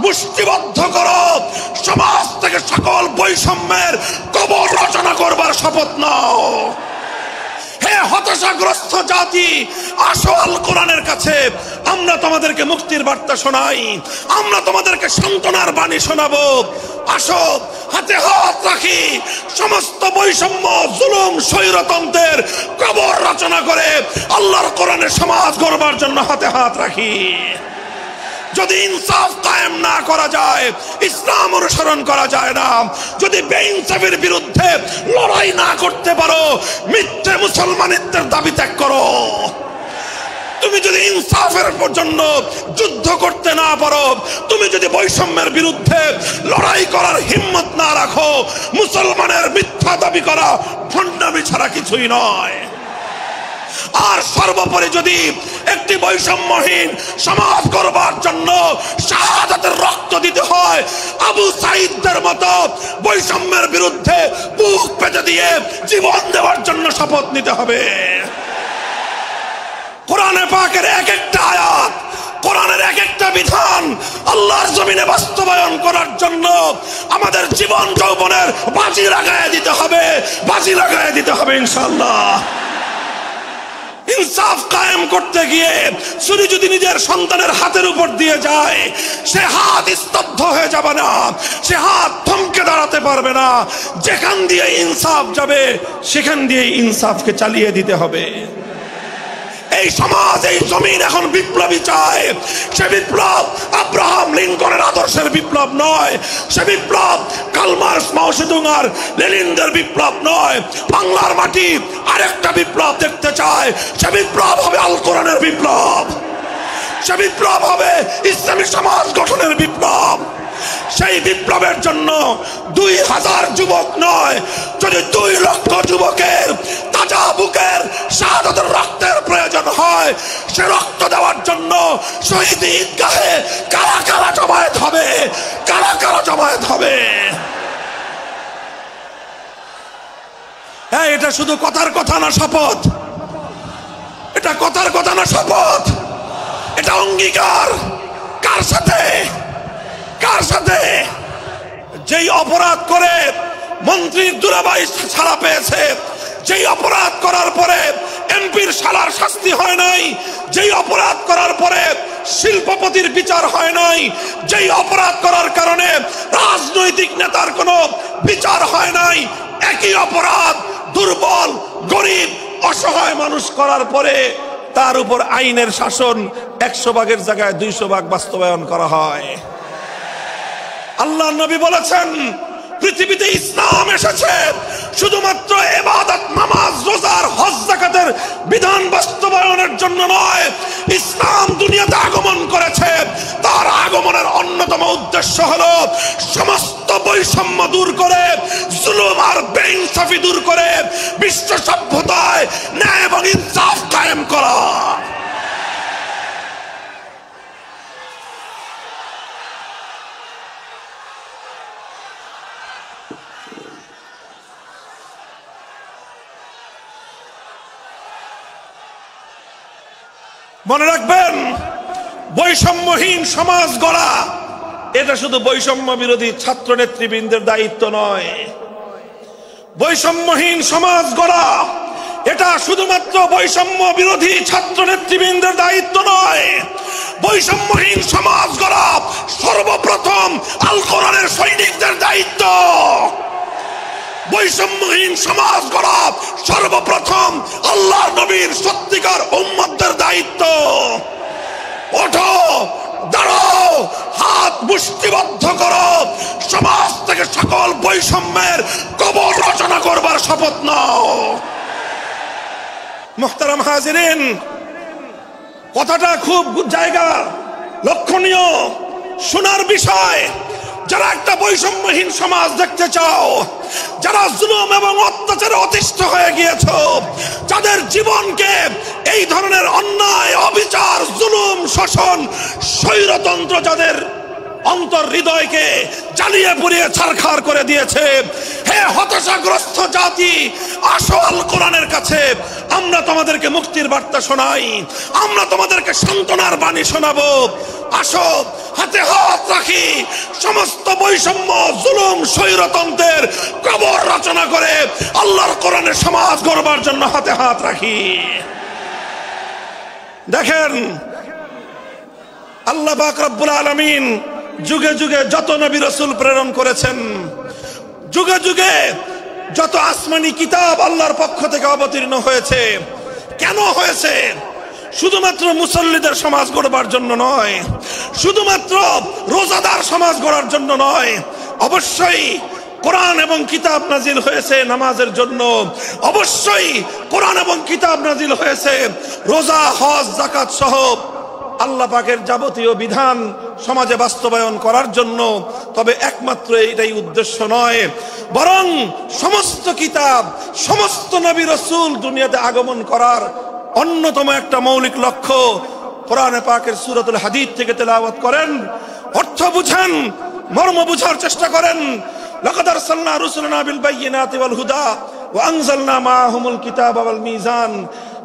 মুষ্টিবদ্ধ করো, সমাজ থেকে সকল বৈষম্যের কবর রচনা করবার শপথ নাও। হে হতাশাগ্রস্ত জাতি, আসো আল কোরআনের কাছে, আমরা তোমাদেরকে মুক্তির বার্তা শোনাই, আমরা তোমাদেরকে সান্ত্বনার বাণী শোনাবো। আসো হাতে হাত রাখি, সমস্ত বৈষম্য, জুলুম, স্বৈরতন্ত্রের কবর রচনা করে আল্লাহর কোরআনের সমাজ গড়বার জন্য হাতে হাত রাখি। যদি ইনসাফ কায়েম না করা যায়, ইসলাম অনুসরণ করা যায় না, যদি বেইনসাফের বিরুদ্ধে লড়াই না করতে পারো, মিথ্যে মুসলমানিত্বের দাবি ত্যাগ করো। তুমি যদি ইনসাফের জন্য যুদ্ধ করতে না পারো, তুমি যদি বৈষম্যের বিরুদ্ধে লড়াই করার হিম্মত না রাখো, মুসলমানের মিথ্যা দাবি করা ভণ্ডামি ছাড়া কিছুই নয়। আর সর্বোপরি যদি একটি বৈষম্যহীন সমাজ গড়বার জন্য শাহাদাতের রক্ত দিতে হয়, আবু সাঈদদের মতো বৈষম্যের বিরুদ্ধে বুক পেতে দিয়ে জীবন দেওয়ার জন্য শপথ নিতে হবে। কোরআনে পাকের এক একটা আয়াত, কোরআনের এক একটা বিধান আল্লাহর জমিনে বাস্তবায়ন করার জন্য আমাদের জীবন যৌবনের বাজি লাগায় দিতে হবে, বাজি লাগায় দিতে হবে ইনশাআল্লাহ। ইনসাফ কায়েম করতে গিয়ে ছুরি যদি নিজের সন্তানের হাতের উপর দিয়ে যায়, সে হাত স্তব্ধ হয়ে যাবে না, সে হাত থমকে দাঁড়াতে পারবে না। যেখান দিয়ে ইনসাফ যাবে সেখান দিয়ে ইনসাফকে চালিয়ে দিতে হবে। এই সমাজ, এই জমিন এখন বিপ্লবী চায়। সে বিপ্লব আব্রাহাম লিঙ্কনের আদর্শের বিপ্লব নয়, সে বিপ্লব কার্ল মার্কস, মাও সেতুং আর লেনিনদের বিপ্লব নয়। বাংলার মাটি আরেকটা বিপ্লব দেখতে চায়, সে বিপ্লব হবে আল কোরআনের বিপ্লব, সে বিপ্লব হবে ইসলামী সমাজ গঠনের বিপ্লব। সেই বিপ্লবের জন্য 2000 যুবক নয়, যদি 2 লক্ষ যুবকের তাজা বুকের শাহাদাতের রক্তের প্রয়োজন হয়, সে রক্ত দেওয়ার জন্য শহীদ ঈদগাহে কারা কারা জমায়েত হবে, কারা কারা জমায়েত হবে। হ্যাঁ, এটা শুধু কথার কথা না, শপথ। এটা কথার কথা না, শপথ। এটা অঙ্গীকার। কার সাথে? কার সাথে? যেই অপরাধ করে মন্ত্রীর দুলাভাই ছাড়া পেয়েছে, যেই অপরাধ করার পরে এমপির শালার শাস্তি হয় নাই, যেই অপরাধ করার পরে শিল্পপতির বিচার হয় নাই, যেই অপরাধ করার কারণে রাজনৈতিক নেতার কোনো বিচার হয় নাই, একই অপরাধ দুর্বল, গরিব, অসহায় মানুষ করার পরে তার উপর আইনের শাসন 100 ভাগের জায়গায় 200 ভাগ বাস্তবায়ন করা হয়। আল্লাহ নবী বলেছেন, পৃথিবীতে ইসলাম এসেছে শুধুমাত্র ইবাদত, নামাজ, রোজার, হজ, যাকাতের বিধান বাস্তবায়নের জন্য নয়। ইসলাম দুনিয়াতে আগমন করেছে, তার আগমনের অন্যতম উদ্দেশ্য হলো সমস্ত বৈষম্য দূর করে, জুলুম আর বেইনসাফি দূর করে বিশ্ব সভ্যতায় ন্যায় এবং ইনসাফ কায়েম করা। মনে রাখবেন, বৈষম্যহীন সমাজ গড়া এটা শুধু বৈষম্য বিরোধী ছাত্র নেতৃবৃন্দের দায়িত্ব নয়। বৈষম্যহীন সমাজ গড়া এটা শুধুমাত্র বৈষম্য বিরোধী ছাত্র নেতৃবৃন্দের দায়িত্ব নয়। বৈষম্যহীন সমাজ গড়া সর্বপ্রথম আল কোরআনের সৈনিকদের দায়িত্ব। বৈষম্যহীন সমাজ গড়া সর্বপ্রথম আল্লাহর নবীর সত্যিকার উম্মতদের দায়িত্ব। ওঠো, দাঁড়াও, হাত মুষ্টিবদ্ধ করো, সমাজ থেকে সকল বৈষম্যের কবর রচনা করবার শপথ নাও। মুহতারাম হাজিরিন, কথাটা খুব জায়গা লক্ষণীয়, শোনার বিষয়। যারা একটা বৈষম্যহীন সমাজ দেখতে চাও, যারা জুলুম এবং অত্যাচারে অতিষ্ঠ হয়ে গিয়েছ, যাদের জীবনকে এই ধরনের অন্যায়, অবিচার, জুলুম, শোষণ, স্বৈরতন্ত্র যাদের অন্তর হৃদয়কে জ্বালিয়ে পুড়িয়ে ছারখার করে দিয়েছে, হে হতাশাগ্রস্ত জাতি, আসো আল কোরআনের কাছে, আমরা তোমাদেরকে মুক্তির বার্তা শোনাই, আমরা তোমাদেরকে সান্ত্বনার বাণী শোনাবো। আসো হাতে হাত রাখি, সমস্ত বৈষম্য, জুলুম, স্বৈরতন্ত্রের কবর রচনা করে আল্লাহর কোরআনের সমাজ গড়বার জন্য হাতে হাত রাখি। দেখেন, আল্লাহ পাক রব্বুল আলামিন যুগে যুগে যত নবী রাসূল প্রেরণ করেছেন, যুগে যুগে যত আসমানি কিতাব আল্লাহর পক্ষ থেকে অবতীর্ণ হয়েছে, কেন হয়েছে? শুধুমাত্র মুসল্লিদের সমাজ গড়বার জন্য নয়, শুধুমাত্র রোজাদার সমাজ গড়ার জন্য নয়। অবশ্যই কোরআন এবং কিতাব নাজিল হয়েছে নামাজের জন্য, অবশ্যই কোরআন এবং কিতাব নাজিল হয়েছে রোজা, হজ, যাকাত সহ আল্লাহ পাকের যাবতীয় বিধান সমাজে বাস্তবায়ন করার জন্য। তবে একমাত্র এটাই উদ্দেশ্য নয়, বরং সমস্ত কিতাব, সমস্ত নবী রাসূল দুনিয়াতে আগমন করার অন্যতম একটা মৌলিক লক্ষ্য। কোরআনে পাকের সূরাতুল হাদীদ থেকে তেলাওয়াত করেন, অর্থ বুঝেন, মর্ম বুঝার চেষ্টা করেন। লাকাদ আরসালনা রুসুলানা বিল বায়িনাতি ওয়াল হুদা ওয়া আনজালনা মাআহুমুল কিতাবা ওয়াল মিজান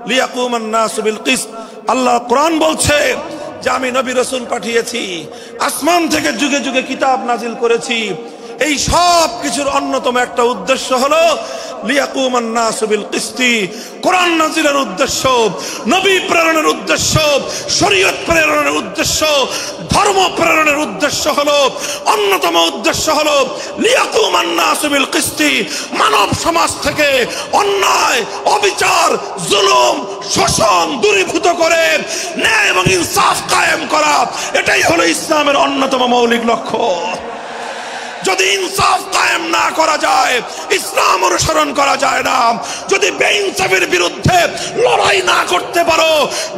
লিয়াকুমান নাসু বিল কিসত। আল্লাহ কোরআন বলছে যে আমি নবী রাসূল পাঠিয়েছি, আসমান থেকে যুগে যুগে কিতাব নাজিল করেছি। এই সব কিছুর অন্যতম একটা উদ্দেশ্য হলো লিয়াকুমান নাসু বিল কিসতি। কোরআন নাজিলের উদ্দেশ্য, নবী প্রেরণের উদ্দেশ্য, শরীয়ত প্রেরণের উদ্দেশ্য, ধর্ম প্রেরণের উদ্দেশ্য হলো, অন্যতম উদ্দেশ্য হলো লিয়াকুমান নাসু বিল কিসতি। মানব সমাজ থেকে অন্যায়, অবিচার, জুলুম, শোষণ দূরীভূত করে ন্যায় এবং ইনসাফ কায়েম করা, এটাই হলো ইসলামের অন্যতম মৌলিক লক্ষ্য। যদি ইনসাফ কায়েম না করা যায়, ইসলাম অনুসরণ করা যায় না। যদি বেইনসাফের বিরুদ্ধে লড়াই না করতে পারো,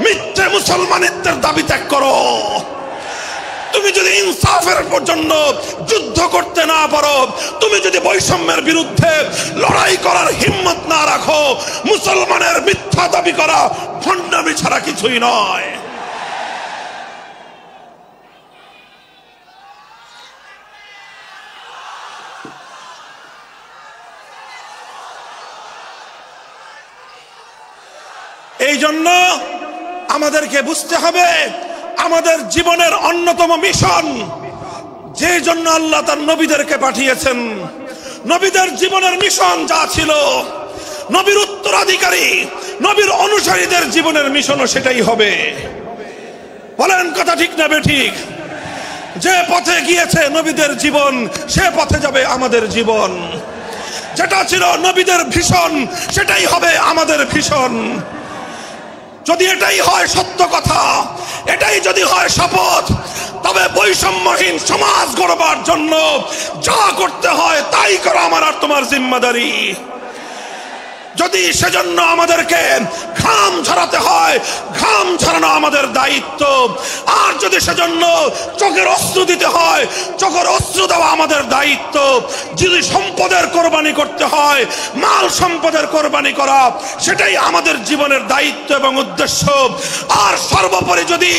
মিথ্যে মুসলমানিত্বের দাবি ত্যাগ করো। তুমি যদি ইনসাফের জন্য যুদ্ধ করতে না পারো, তুমি যদি বৈষম্যের বিরুদ্ধে লড়াই করার হিম্মত না রাখো, মুসলমানের মিথ্যা দাবি করা ভণ্ডামি ছাড়া কিছুই নয়। এই জন্য আমাদেরকে বুঝতে হবে, আমাদের জীবনের অন্যতম মিশন, যে জন্য আল্লাহ তার নবীদেরকে পাঠিয়েছেন, নবীদের জীবনের মিশন যা ছিল, নবীর উত্তরাধিকারী, নবীর অনুসারীদের জীবনের মিশনও সেটাই হবে। বলেন কথা ঠিক না বেঠিক? যে পথে গিয়েছে নবীদের জীবন, সে পথে যাবে আমাদের জীবন। যেটা ছিল নবীদের ভীষণ, সেটাই হবে আমাদের ভীষণ। যদি এটাই হয় সত্য কথা, এটাই যদি হয় শপথ, তবে বৈষম্যহীন সমাজ গড়বার জন্য যা করতে হয় তাই করা আমার আর তোমার জিম্মাদারি। যদি সেজন্য আমাদেরকে ঘাম ঝরাতে হয়, ঘাম ঝরানো আমাদের দায়িত্ব। আর যদি সেজন্য চোখের অশ্রু দিতে হয়, চোখের অশ্রু দেওয়া আমাদের দায়িত্ব। যদি সম্পদের কোরবানি করতে হয়, মাল সম্পদের কোরবানি করা, সেটাই আমাদের জীবনের দায়িত্ব এবং উদ্দেশ্য। আর সর্বোপরি যদি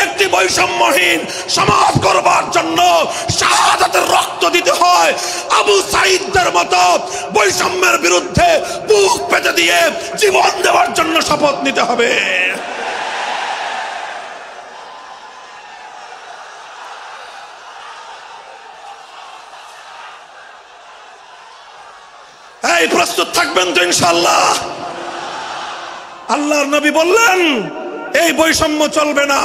একটি বৈষম্যহীন সমাজ গড়বার জন্য শাহাদাতের রক্ত দিতে হয়, আবু সাঈদদের মতো বৈষম্যের বিরুদ্ধে বুক পেতে দিয়ে জীবন দেওয়ার জন্য শপথ নিতে হবে। এই প্রস্তুত থাকবেন তো ইনশাআল্লাহ? আল্লাহর নবী বললেন এই বৈষম্য চলবে না,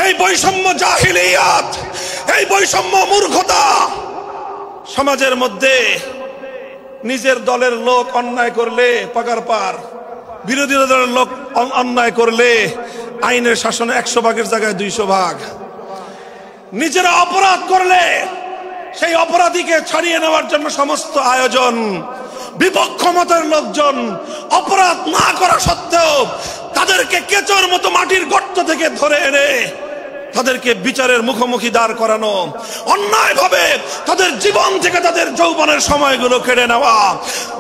এই বৈষম্য জাহিলিয়াত, এই বৈষম্য মূর্খতা। সমাজের মধ্যে নিজের দলের লোক অন্যায় করলে পাগার পার, বিরোধী দলের লোক অন্যায় করলে আইনের শাসনে 100 ভাগের জায়গায় 200 ভাগ। নিজেরা অপরাধ করলে সেই অপরাধীকে ছাড়িয়ে নেওয়ার জন্য সমস্ত আয়োজন। বিপক্ষ মতের লোকজন অপরাধ না করা সত্ত্বেও তাদেরকে কেচোর মতো মাটির গর্ত থেকে ধরে এনে তাদেরকে বিচারের মুখোমুখি দাঁড় করানো, অন্যায় ভাবে তাদের জীবন থেকে তাদের যৌবনের সময়গুলো কেড়ে নেওয়া,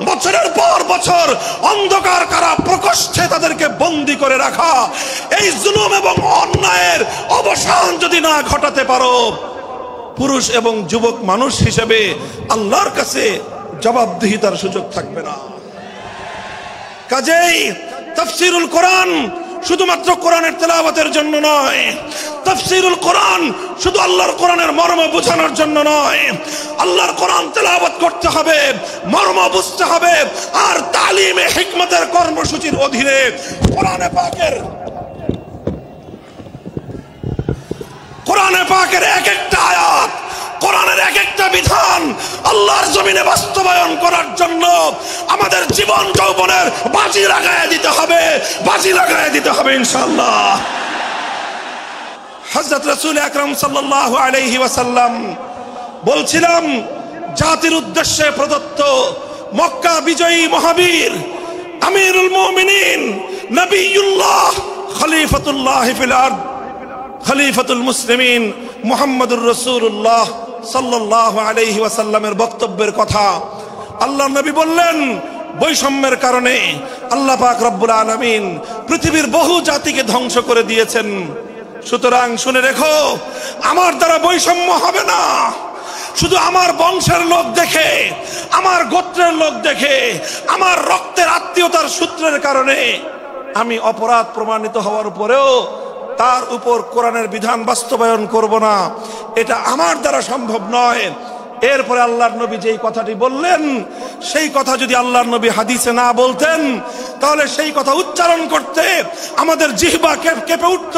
বছরের পর বছর অন্ধকার কারা প্রকোষ্ঠে তাদেরকে বন্দী করে রাখা। এই জুলুম এবং অন্যায়ের অবসান যদি না ঘটাতে পারো, পুরুষ এবং যুবক মানুষ হিসেবে আল্লাহর কাছে জবাবদিহিতার সুযোগ থাকবে না। কাজেই তাফসীরুল কোরআন শুধুমাত্র কোরআনের তেলাওয়াতের জন্য নয়, তাফসীরুল কোরআন শুধু আল্লাহর কোরআনের মর্ম বোঝানোর জন্য নয়, আল্লাহর কোরআন তেলাওয়াত করতে হবে, মর্ম বুঝতে হবে, আর তালিমে হিকমতের কর্মসূচির অধীনে কোরআনে পাকের এক একটা আয়াত, কোরআনের এক একটা বিধান আল্লাহর জমিনে বাস্তবায়ন করার জন্য আমাদের জীবন যৌবনের বাজি লাগায় দিতে হবে ইনশাআল্লাহ। হযরত রাসূল আকরাম সাল্লাল্লাহু আলাইহি ওয়াসাল্লাম বলছিলাম, জাতির উদ্দেশ্যে প্রদত্ত মক্কা বিজয়ী মহাবীর আমিরুল মুমিনিন নবিয়ুল্লাহ খলিফাতুল্লাহ ফিল আরদ খলিফাতুল মুসলিমিন মুহাম্মদুর রাসূলুল্লাহ সাল্লাল্লাহু আলাইহি ওয়াসাল্লামের বক্তব্যের কথা আল্লাহর নবী বললেন, বৈষম্যের কারণে আল্লাহ পাক রব্বুল আলামিন পৃথিবীর বহু জাতিকে ধ্বংস করে দিয়েছেন। সুতরাং শুনে রেখো, আমার দ্বারা বৈষম্য হবে না। শুধু আমার বংশের লোক দেখে, আমার গোত্রের লোক দেখে, আমার রক্তের আত্মীয়তার সূত্রের কারণে আমি অপরাধ প্রমাণিত হওয়ার উপরেও তার উপর কোরআনের বিধান বাস্তবায়ন করব না, এটা আমার দ্বারা সম্ভব নয়। এরপরে আল্লাহর নবী যেই কথাটি বললেন, সেই কথা যদি আল্লাহর নবী হাদিসে না বলতেন, তাহলে সেই কথা উচ্চারণ করতে আমাদের জিহ্বা কেঁপে উঠত,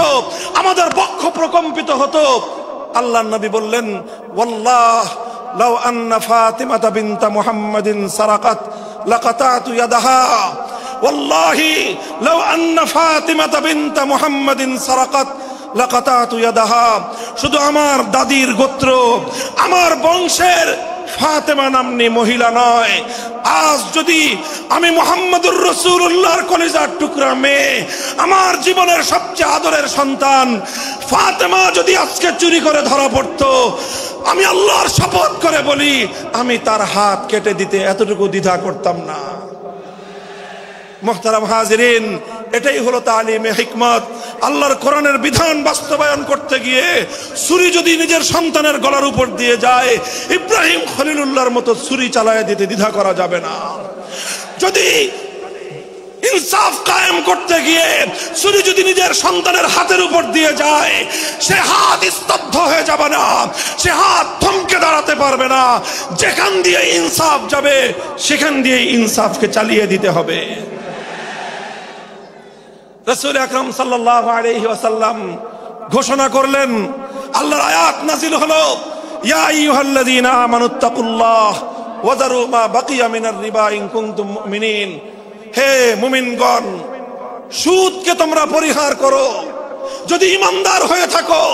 আমাদের বক্ষ প্রকম্পিত হতো। আল্লাহর নবী বললেন, ওয়াল্লাহ লাউ আন্না ফাতিমাতা বিনতা মুহাম্মাদিন সারাকাত লাকাতাতু ইয়াদাহা, ওয়াল্লাহি লাউ আন্না ফাতিমাতা বিনতা মুহাম্মাদিন সারাকাত লাকাতাতু ইয়াদাহা। শুধু আমার দাদির গোত্র, আমার বংশের ফাতেমা নামনি মহিলা নয়, আজ যদি আমি মুহাম্মদুর রাসূলুল্লাহর কলিজার টুকরা মেয়ে, আমার জীবনের সবচেয়ে আদরের সন্তান ফাতেমা যদি আজকে চুরি করে ধরা পড়তো, আমি আল্লাহর শপথ করে বলি, আমি তার হাত কেটে দিতে এতটুকু দ্বিধা করতাম না। মুহতারাম হাজিরিন, এটাই হলো তালিমে হিকমত। আল্লাহর কোরআনের বিধান বাস্তবায়ন করতে গিয়ে ছুরি যদি নিজের সন্তানের গলার উপর দিয়ে যায়, ইব্রাহিম খলিলুল্লাহর মতো ছুরি চালায় দিতে দ্বিধা করা যাবে না। যদি ইনসাফ কায়েম করতে গিয়ে ছুরি যদি নিজের সন্তানের হাতের উপর দিয়ে যায়, সে হাত স্তব্ধ হয়ে যাবে না, সে হাত থমকে দাঁড়াতে পারবে না। যেখান দিয়ে ইনসাফ যাবে, সেখান দিয়ে ইনসাফকে চালিয়ে দিতে হবে। রাসূল আকরাম সাল্লাল্লাহু আলাইহি ওয়াসাল্লাম ঘোষণা করলেন, আল্লাহর আয়াত নাযিল হলো, ইয়া আইয়ুহাল্লাযীনা আমানুত্তাকুল্লাহ ওয়া যারু মা বাকিয়া মিনার রিবা ইন কুনতুম মুমিনিন। হে মুমিনগণ, সুদকে তোমরা পরিহার করো যদি ঈমানদার হয়ে থাকো।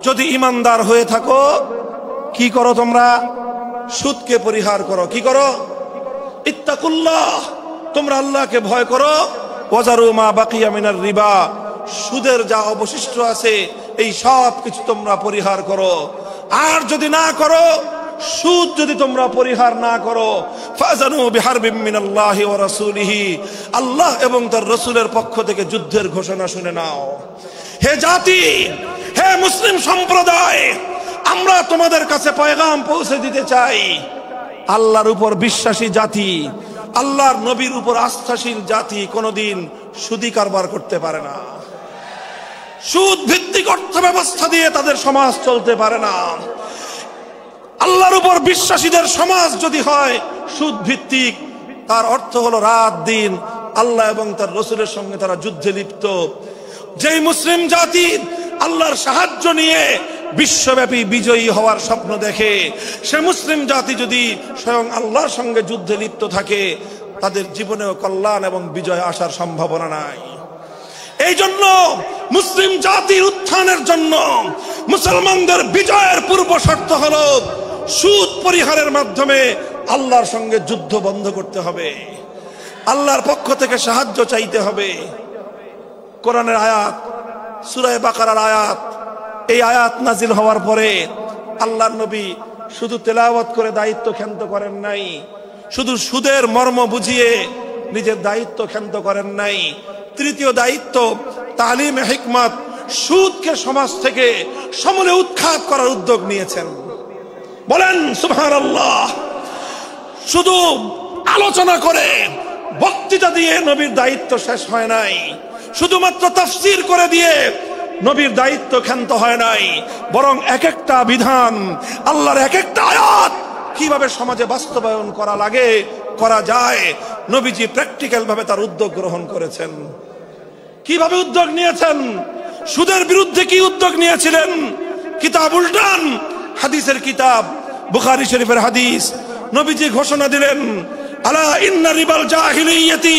যদি ঈমানদার হয়ে থাকো, কি করো তোমরা? সুদকে পরিহার করো। কি করো? ইত্তাকুল্লাহ, তোমরা আল্লাহকে ভয় করো। ওয়াজারু মা বাকিয়া মিনার রিবা, সুদের যা অবশিষ্ট আছে এই সব কিছু তোমরা পরিহার করো। আর যদি না করো, সুদ যদি তোমরা পরিহার না করো, ফাজানু বিহারবিম মিনাল্লাহি ওয়া রাসূলিহি, আল্লাহ এবং তার রাসূলের পক্ষ থেকে যুদ্ধের ঘোষণা শুনে নাও। হে জাতি, হে মুসলিম সম্প্রদায়, আমরা তোমাদের কাছে পয়গাম পৌঁছে দিতে চাই, আল্লাহর উপর বিশ্বাসী জাতি, আল্লাহর নবীর উপর আস্থাশীল জাতি কোনোদিন সুদি কারবার করতে পারে না। সুদ ভিত্তিক অর্থ ব্যবস্থা দিয়ে তাদের সমাজ চলতে পারে না। আল্লাহর উপর বিশ্বাসীদের সমাজ যদি হয় সুদ ভিত্তিক, তার অর্থ হলো রাত দিন আল্লাহ এবং তার রাসূলের সঙ্গে তারা যুদ্ধে লিপ্ত। যেই মুসলিম জাতি আল্লাহর সাহায্য নিয়ে বিশ্বব্যাপী বিজয়ী হওয়ার স্বপ্ন দেখে, সে মুসলিম জাতি যদি স্বয়ং আল্লাহর সঙ্গে যুদ্ধে লিপ্ত থাকে, তাদের জীবনেও কল্যাণ এবং বিজয় আসার সম্ভাবনা নাই। এই জন্য মুসলিম জাতির উত্থানের জন্য, মুসলমানদের বিজয়ের পূর্ব শর্ত হলো সুদ পরিহারের মাধ্যমে আল্লাহর সঙ্গে যুদ্ধ বন্ধ করতে হবে, আল্লাহর পক্ষ থেকে সাহায্য চাইতে হবে। কোরআনের আয়াত, সূরা বাকারার আয়াত, এই আয়াত নাজিল হওয়ার পরে আল্লাহর নবী শুধু তেলাওয়াত করে দায়িত্ব ক্ষান্ত করেন নাই, শুধু সুদের মর্ম বুঝিয়ে নিজের দায়িত্ব ক্ষান্ত করেন নাই। তৃতীয় দায়িত্ব তালিমে হিকমত, সুদকে সমাজ থেকে সমূলে উৎখাত করার উদ্যোগ নিয়েছেন। বলেন সুবহানাল্লাহ। শুধু আলোচনা করে, বক্তৃতা দিয়ে নবীর দায়িত্ব শেষ হয় নাই, শুধুমাত্র তাফসীর করে দিয়ে নবীর দায়িত্ব ক্ষান্ত হয় নাই, বরং এক একটা বিধান, আল্লাহর এক একটা আয়াত কিভাবে সমাজে বাস্তবায়ন করা লাগে, করা যায়, নবীজি প্র্যাকটিক্যাল ভাবে তার উদ্যোগ গ্রহণ করেছেন। কিভাবে উদ্যোগ নিয়েছেন? সুদের বিরুদ্ধে কি উদ্যোগ নিয়েছিলেন? কিতাব উল্টান, হাদিসের কিতাব, বুখারী শরীফের হাদিস, নবীজি ঘোষণা দিলেন, আলা ইন্না রিবাল জাহিলিয়াতি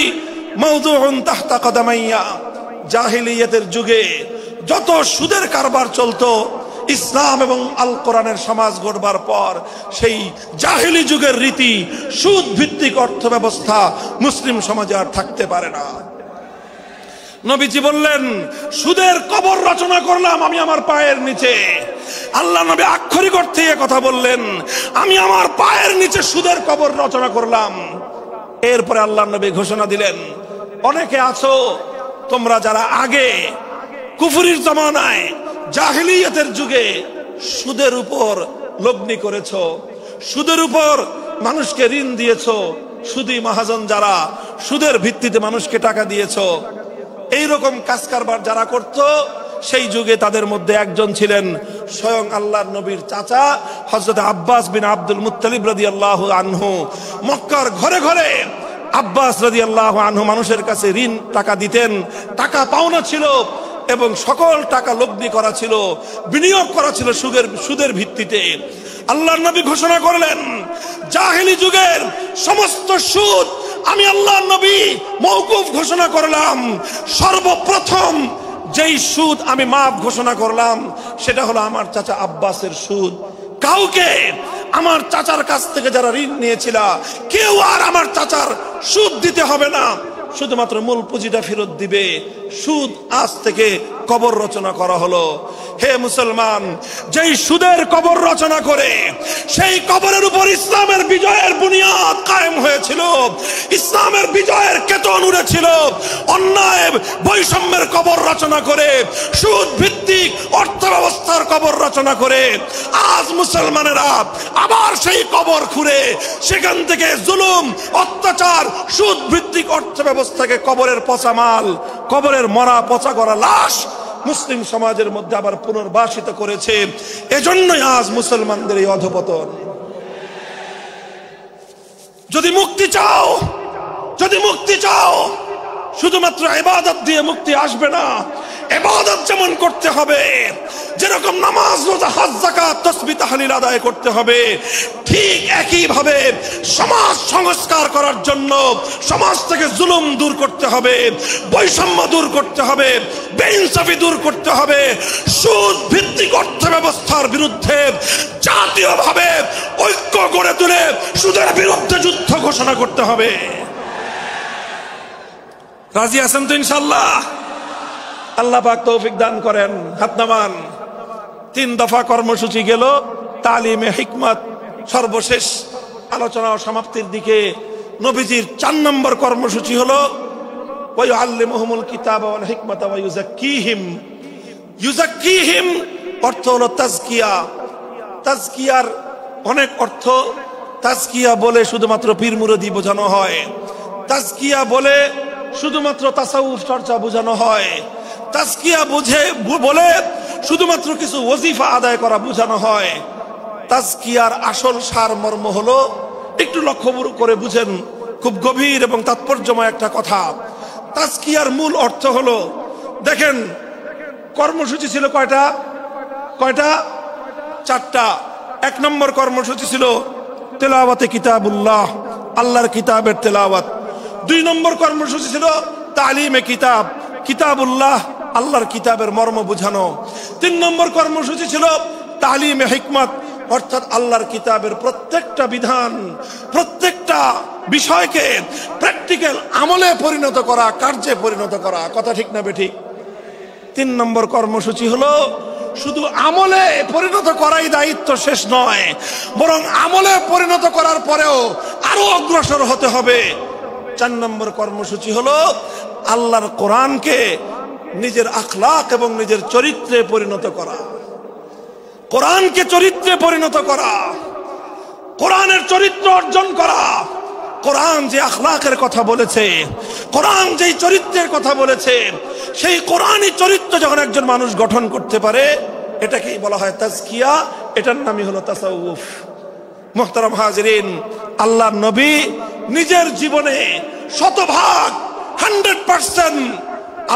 মাওদুউন তাহতা কদামাইয়া। জাহিলিয়াতের যুগে যত সুদের কারবার চলতো, ইসলাম এবং আল কোরআনের সমাজ গড়বার পর সেই জাহিলি যুগের রীতি, সুদ ভিত্তিক অর্থ ব্যবস্থা মুসলিম সমাজে আর থাকতে পারে না। নবীজি বললেন, সুদের কবর রচনা করলাম আমি আমার পায়ের নিচে। আল্লাহ নবী আক্ষরিক অর্থে কথা বললেন, আমি আমার পায়ের নিচে সুদের কবর রচনা করলাম। এরপরে আল্লাহ নবী ঘোষণা দিলেন, অনেকে আছো তোমরা যারা আগে কুফরির জামানায় জাহিলিয়াতের যুগে সুদের উপর লগ্নি করেছো, সুদের উপর মানুষকে ঋণ দিয়েছো, সুদী মহাজন যারা সুদের ভিত্তিতে মানুষকে টাকা দিয়েছো, এইরকম কাজ কারবার যারা করত, সেই যুগে তাদের মধ্যে একজন ছিলেন স্বয়ং আল্লাহর নবীর চাচা হযরত আব্বাস বিন আব্দুল মুত্তালিব রাদিয়াল্লাহু আনহু। মক্কার ঘরে ঘরে আব্বাস রাদিয়াল্লাহু আনহু মানুষের কাছে ঋণ টাকা দিতেন, টাকা পাওনা ছিল এবং সকল টাকা লগ্নি করা ছিল, বিনিয়োগ করা ছিল সুদের ভিত্তিতে। আল্লাহর নবী ঘোষণা করলেন, জাহেলি যুগের সমস্ত সুদ আমি আল্লাহর নবী মওকুফ ঘোষণা করলাম। সর্বপ্রথম যেই সুদ আমি মাফ ঘোষণা করলাম সেটা হলো আমার চাচা আব্বাসের সুদ। কাউকে আমার চাচার কাছ থেকে যারা ঋণ নিয়েছিল, কেউ আর আমার চাচার সুদ দিতে হবে না, শুধুমাত্র মূল পুঁজিটা ফেরত দিবে। সুদ আজ থেকে কবর রচনা করা হলো। হে মুসলমান, যেই সুদের কবর রচনা করে সেই কবরের উপর ইসলামের বিজয়ের বুনিয়াদ কায়েম হয়েছিল, ইসলামের বিজয়ের কেতন উড়েছিল। অন্যায় বৈষম্যের কবর রচনা করে, সুদ ভিত্তিক অর্থ ব্যবস্থার কবর রচনা করে আজ মুসলমানেরা আবার সেই কবর খুঁড়ে সেখান থেকে জুলুম, অত্যাচার, সুদ ভিত্তিক অর্থ ব্যবস্থাকে কবরের পচা মাল, কবরের মরা পচা করা লাশ মুসলিম সমাজের মধ্যে আবার পুনর্বাসিত করেছে। এজন্যই আজ মুসলমানদের এই অধপতন। যদি মুক্তি চাও, যদি মুক্তি চাও, শুধুমাত্র ইবাদত দিয়ে মুক্তি আসবে না। ইবাদত যেমন করতে হবে, যেরকম নামাজ, রোজা, হজ, যাকাত, তাসবিহ, তাহলিল আদায় করতে হবে, ঠিক একই ভাবে সমাজ সংস্কার করার জন্য সমাজ থেকে জুলুম দূর করতে হবে, বৈষম্য দূর করতে হবে, বেইনসাফি দূর করতে হবে, সুদ ভিত্তিক অর্থ ব্যবস্থার বিরুদ্ধে জাতীয়ভাবে ঐক্য গড়ে তুলে সুদের বিরুদ্ধে যুদ্ধ ঘোষণা করতে হবে। রাজি আছেন তো ইনশাআল্লাহ? আল্লাহ পাক তৌফিক দান করেন। হাত নামান। 3 দফা কর্মসূচি গেল, তালিমে হিকমত সর্বশেষ আলোচনা ও সমাপ্তির দিকে। নবীজির 4 নম্বর কর্মসূচি হলো ওয়া ইউআল্লিমুহুমুল কিতাবা ওয়াল হিকমাতা ওয়া ইউযাক্কিহিম। ইউযাক্কিহিম অর্থ হলো তাজকিয়া। তাজকিয়ার অনেক অর্থ। তাজকিয়া বলে শুধুমাত্র পীর মুরিদি বোঝানো হয়, তাজকিয়া বলে শুধুমাত্র তাসাউফ চর্চা বোঝানো হয়, তাজকিয়া বলে শুধুমাত্র কিছু ওজিফা আদায় করা বোঝানো হয়। তাজকিয়ার আসল সারমর্ম হলো, একটু লক্ষ্য করে বুঝেন, খুব গভীর এবং তাৎপর্যময় একটা কথা। তাজকিয়ার মূল অর্থ হলো, দেখেন কর্মসূচি ছিল কয়টা? 4টা। 1 নম্বর কর্মসূচি ছিল তেলাওয়াতে কিতাবুল্লাহ, আল্লাহর কিতাবের তেলাওয়াত। 2 নম্বর কর্মসূচি ছিল তালিমে কিতাব, কিতাবুল্লাহ, আল্লাহর কিতাবের মর্ম বুঝানো। 3 নম্বর কর্মসূচি ছিল তালিমে হিকমত, অর্থাৎ আল্লাহর কিতাবের প্রত্যেকটা বিধান, প্রত্যেকটা বিষয়কে প্র্যাকটিক্যাল আমলে পরিণত করা, কার্যে পরিণত করা। কথা ঠিক না বেঠিক? 3 নম্বর কর্মসূচি হলো শুধু আমলে পরিণত করাই দায়িত্ব শেষ নয়, বরং আমলে পরিণত করার পরেও আরো অগ্রসর হতে হবে। 4 নম্বর কর্মসূচি হলো আল্লাহর কোরআনকে নিজের আখলাক এবং নিজের চরিত্রে পরিণত করা। কোরআনকে চরিত্রে পরিণত করা, কোরআনের চরিত্র অর্জন করা, কোরআন যে আখলাকের কথা বলেছে, কোরআন যেই চরিত্রের কথা বলেছে, সেই কোরআনই চরিত্র যখন একজন মানুষ গঠন করতে পারে, এটাকেই বলা হয় তাজকিয়া, এটার নামই হলো তাসাউফ। মুহতারাম হাজিরিন, আল্লাহর নবী নিজের জীবনে 100% 100%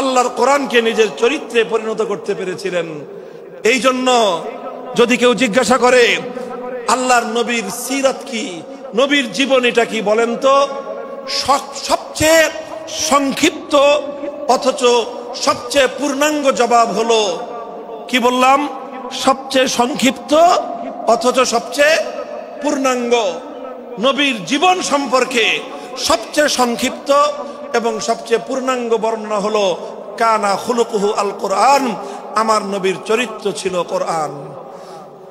আল্লাহর কোরআনকে নিজের চরিত্রে পরিণত করতে পেরেছিলেন। এই জন্য যদি কেউ জিজ্ঞাসা করে আল্লাহর নবীর সিরাত কি, নবীর জীবনীটা কি বলেন তো, সবচেয়ে সংক্ষিপ্ত অথচ সবচেয়ে পূর্ণাঙ্গ জবাব হলো, কি বললাম, সবচেয়ে সংক্ষিপ্ত অথচ সবচেয়ে পূর্ণাঙ্গ। নবীর জীবন সম্পর্কে সবচেয়ে সংক্ষিপ্ত এবং সবচেয়ে পূর্ণাঙ্গ বর্ণনা হলো কানা খুলুকুহু আল কোরআন, আমার নবীর চরিত্র ছিল কোরআন।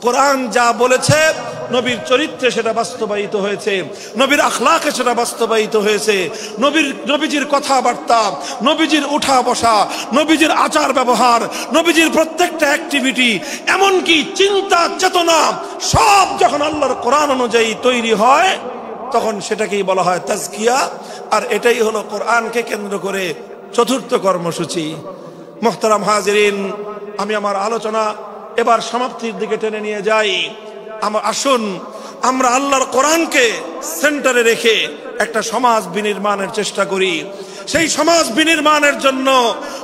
কোরআন যা বলেছে নবীর চরিত্রে সেটা বাস্তবায়িত হয়েছে, নবীর আখলাকে সেটা বাস্তবায়িত হয়েছে। নবীজির কথাবার্তা, নবীজির উঠা বসা, নবীজির আচার ব্যবহার, নবীজির প্রত্যেকটা অ্যাক্টিভিটি, এমনকি চিন্তা চেতনা সব যখন আল্লাহর কোরআন অনুযায়ী তৈরি হয়, তখন সেটাকেই বলা হয় তাজকিয়া। আর এটাই হলো কোরআনকে কেন্দ্র করে চতুর্থ কর্মসূচি। মুহতারাম হাজিরিন, আমি আমার আলোচনা এবার সমাপ্তির দিকে টেনে নিয়ে যাই। আসুন আমরা আল্লাহর কোরআনকে সেন্টারে রেখে একটা সমাজ বিনির্মাণের চেষ্টা করি। সেই সমাজ বিনির্মাণের জন্য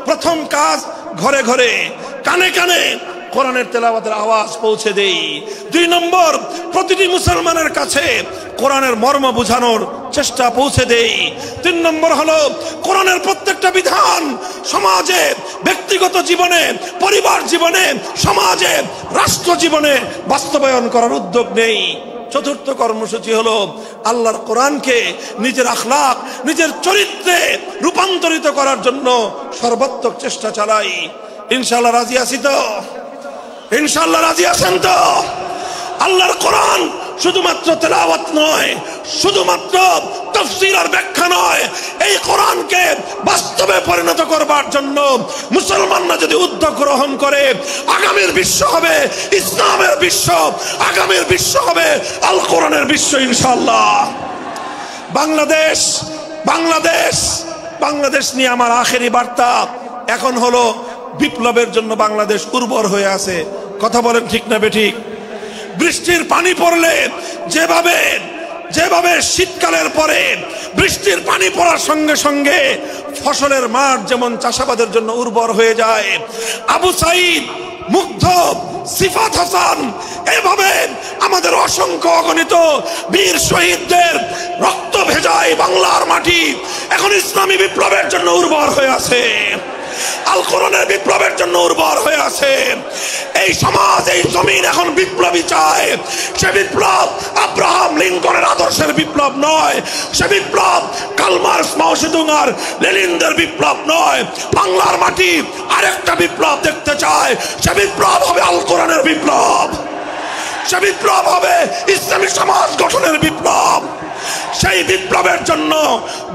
প্রথম কাজ, ঘরে ঘরে কানে কানে কোরআনের তেলাওয়াতের আওয়াজ পৌঁছে দেই। 2 নম্বর, প্রতিটি মুসলমানের কাছে কোরআনের মর্ম বোঝানোর চেষ্টা পৌঁছে দেই। 3 নম্বর হলো কোরআনের প্রত্যেকটা বিধান সমাজে, ব্যক্তিগত জীবনে, পরিবার জীবনে, সমাজে, রাষ্ট্র জীবনে বাস্তবায়ন করার উদ্যোগ নেই। চতুর্থ কর্মসূচি হলো আল্লাহর কোরআনকে নিজের আখলাক, নিজের চরিত্রে রূপান্তরিত করার জন্য সর্বাত্মক চেষ্টা চালাই। ইনশাআল্লাহ রাজি আছি তো? ইনশাআল্লাহ রাজি আছেন তো? আল্লাহর কোরআন শুধুমাত্র তেলাওয়াত নয়, শুধুমাত্র তাফসীর আর ব্যাখ্যা নয়, এই কোরআনকে বাস্তবে পরিণত করবার জন্য মুসলমানরা যদি উদ্যোগ গ্রহণ করে, আগামীর বিশ্ব হবে ইসলামের বিশ্ব, আগামীর বিশ্ব হবে আল কোরআনের বিশ্ব ইনশাআল্লাহ। বাংলাদেশ বাংলাদেশ বাংলাদেশ নিয়ে আমার আখেরি বার্তা এখন হলো, বিপ্লবের জন্য বাংলাদেশ উর্বর হয়ে আছে। কথা বলেন ঠিক না বেঠিক? বৃষ্টির পানি পড়লে যেভাবে যেভাবে শীতকালের পরে বৃষ্টির পানি পড়ার সঙ্গে সঙ্গে ফসলের মাঠ যেমন চাষাবাদের জন্য উর্বর হয়ে যায়, আবু সাইদ, মুগ্ধ, সিফাত হাসান, এভাবে আমাদের অসংখ্য অগণিত বীর শহীদদের রক্ত ভেজায় বাংলার মাটি এখন ইসলামী বিপ্লবের জন্য উর্বর হয়ে আছে, আল কোরআনের বিপ্লবের জন্য উর্বর হয়ে আছে। এই সমাজ, এই জমিন এখন বিপ্লবী চায়। সে বিপ্লব আব্রাহাম লিঙ্কনের আদর্শের বিপ্লব নয়, সে বিপ্লব কার্ল মার্কস, মাও সেতুং আর লেনিনদের বিপ্লব নয়। বাংলার মাটি আরেকটা বিপ্লব দেখতে চায়, সে বিপ্লব হবে আল কোরআনের বিপ্লব, সে বিপ্লব হবে ইসলামী সমাজ গঠনের বিপ্লব। সেই বিপ্লবের জন্য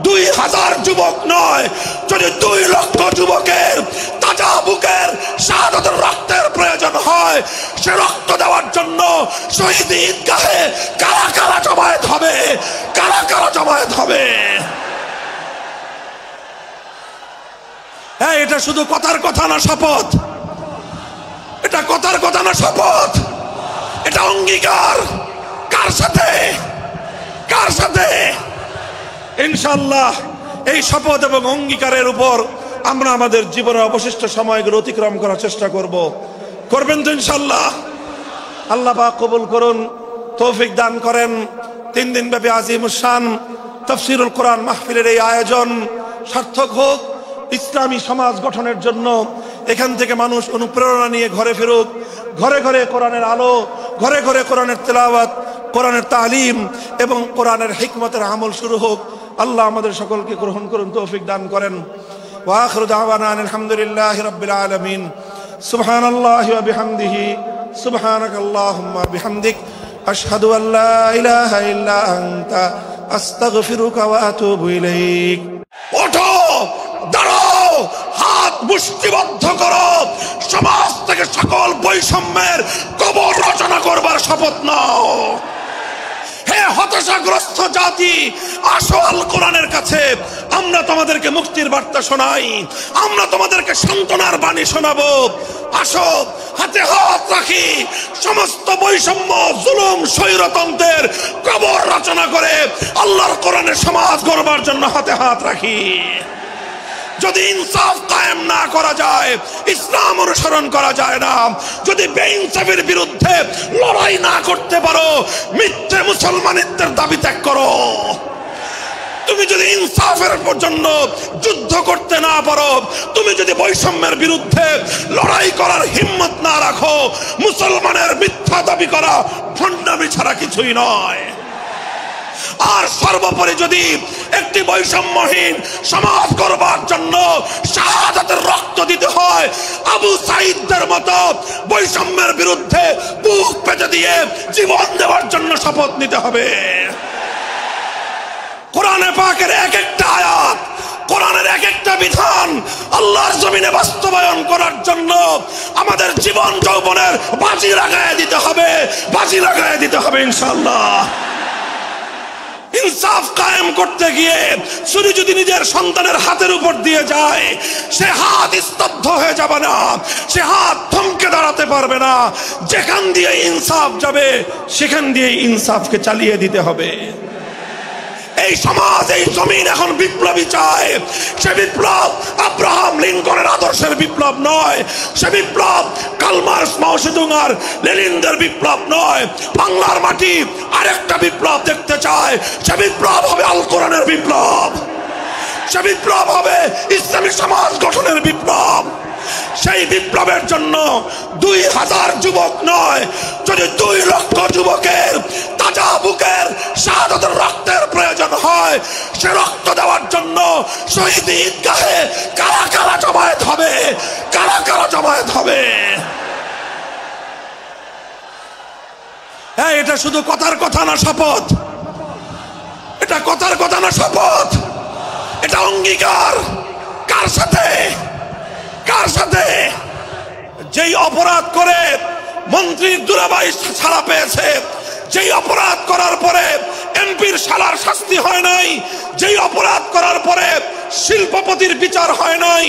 2000 যুবক নয়, যদি 2 লক্ষ যুবকের তাজা বুকের শাহাদাতের রক্তের প্রয়োজন হয়, সে রক্ত দেওয়ার জন্য শহীদ ঈদগাহে কারা কারা জমায়েত হবে, কারা কারা জমায়েত হবে। হ্যাঁ, এটা শুধু কথার কথা না, শপথ। এটা কথার কথা না, শপথ। এটা অঙ্গীকার। কার সাথে? কার সাথে? ইনশাআল্লাহ এই শপথ এবং অঙ্গীকারের উপর আমরা আমাদের জীবনের অবশিষ্ট সময়গুলো অতিক্রম করার চেষ্টা করব। করবেন তো ইনশাআল্লাহ? আল্লাহ পাক কবুল করুন, তৌফিক দান করেন। 3 দিন ব্যাপী আজিমুস শান তাফসীরুল কোরআন মাহফিলের এই আয়োজন সার্থক হোক, ইসলামী সমাজ গঠনের জন্য এখান থেকে মানুষ অনুপ্রেরণা নিয়ে ঘরে ফিরুক, ঘরে ঘরে কোরআনের আলো, ঘরে ঘরে কোরআনের তেলাওয়াত, কোরআনের তালিম এবং কোরআনের হিকমতের আমল শুরু হোক। আল্লাহ আমাদের সকলকে গ্রহণ করুন, তৌফিক দান করেন। ওয়া আখিরু দাওয়ানা আলহামদুলিল্লাহি রাব্বিল আলামিন। সুবহানাল্লাহি ওয়া বিহামদিহি, সুবহানাকাল্লাহুম্মা বিহামদিক, আশহাদু আল্লা ইলাহা ইল্লা আনতা, আস্তাগফিরুকা ওয়া আতুবু ইলাইক। ওঠো, দাঁড়াও, হাত মুষ্টিবদ্ধ করো, সমাজ থেকে সকল বৈষম্যের কবর রচনা করবার শপথ নাও। হে হে হতাশাগ্রস্ত জাতি, আসো আল কোরআনের কাছে, আমরা তোমাদেরকে মুক্তির বার্তা শোনাই, আমরা তোমাদেরকে সান্ত্বনার বাণী শোনাবো। আসো, হাতে হাত রাখি, সমস্ত বৈষম্য, জুলুম, স্বৈরতন্ত্রের কবর রচনা করে আল্লাহর কোরআনের সমাজ গড়বার জন্য হাতে হাত রাখি। যদি ইনসাফ কায়েম না করা যায়, ইসলাম অনুসরণ করা যায় না, যদি বেইনসাফের বিরুদ্ধে লড়াই না করতে পারো, মিথ্যে মুসলমানিত্বের দাবি ত্যাগ করো। তুমি যদি ইনসাফের জন্য যুদ্ধ করতে না পারো, তুমি যদি বৈষম্যের বিরুদ্ধে লড়াই করার হিম্মত না রাখো, মুসলমানের মিথ্যা দাবি করা ভণ্ডামি ছাড়া কিছুই নয়। আর সর্বোপরি যদি একটি বৈষম্যহীন সমাজ গড়বার জন্য শাহাদাতের রক্ত দিতে হয়, আবু সাঈদদের মতো বৈষম্যের বিরুদ্ধে বুক পেতে দিয়ে জীবন দেওয়ার জন্য শপথ নিতে হবে। কোরআনে পাকের এক একটা আয়াত, কোরআনের এক একটা বিধান আল্লাহর জমিনে বাস্তবায়ন করার জন্য আমাদের জীবন যৌবনের বাজি লাগায় দিতে হবে, বাজি লাগায় দিতে হবে ইনশাআল্লাহ। ইনসাফ কায়েম করতে গিয়ে ছুরি যদি নিজের সন্তানের হাতের উপর দিয়ে যায়, সে হাত স্তব্ধ হয়ে যাবে না, সে হাত থমকে দাঁড়াতে পারবে না। যেখান দিয়ে ইনসাফ যাবে সেখান দিয়ে ইনসাফকে চালিয়ে দিতে হবে। এই সমাজ, এই জমিন এখন বিপ্লবী চায়। সে বিপ্লব আব্রাহাম লিঙ্কনের আদর্শের বিপ্লব নয়, সে বিপ্লব কার্ল মার্কস, মাও সেতুং আর লেনিনদের বিপ্লব নয়। বাংলার মাটি আরেকটা বিপ্লব দেখতে চায়, সে বিপ্লব হবে আল কোরআনের বিপ্লব, সে বিপ্লব হবে ইসলামী সমাজ গঠনের বিপ্লব। সেই বিপ্লবের জন্য 2000 যুবক নয়, যদি 2 লক্ষ যুবকের তাজা বুকের শাহাদাতের রক্তের প্রয়োজন হয়, সে রক্ত দেওয়ার জন্য শহীদ ঈদগাহে কারা কারা জমায়েত হবে, কারা কারা জমায়েত হবে। হ্যাঁ, এটা শুধু কথার কথা না, শপথ। এটা কথার কথা না, শপথ। এটা অঙ্গীকার। কার সাথে? কার সাথে? যেই অপরাধ করে মন্ত্রীর দুলাভাই ছাড়া পেয়েছে, যেই অপরাধ করার পরে এমপির শালার শাস্তি হয় নাই, যেই অপরাধ করার পরে শিল্পপতির বিচার হয় নাই,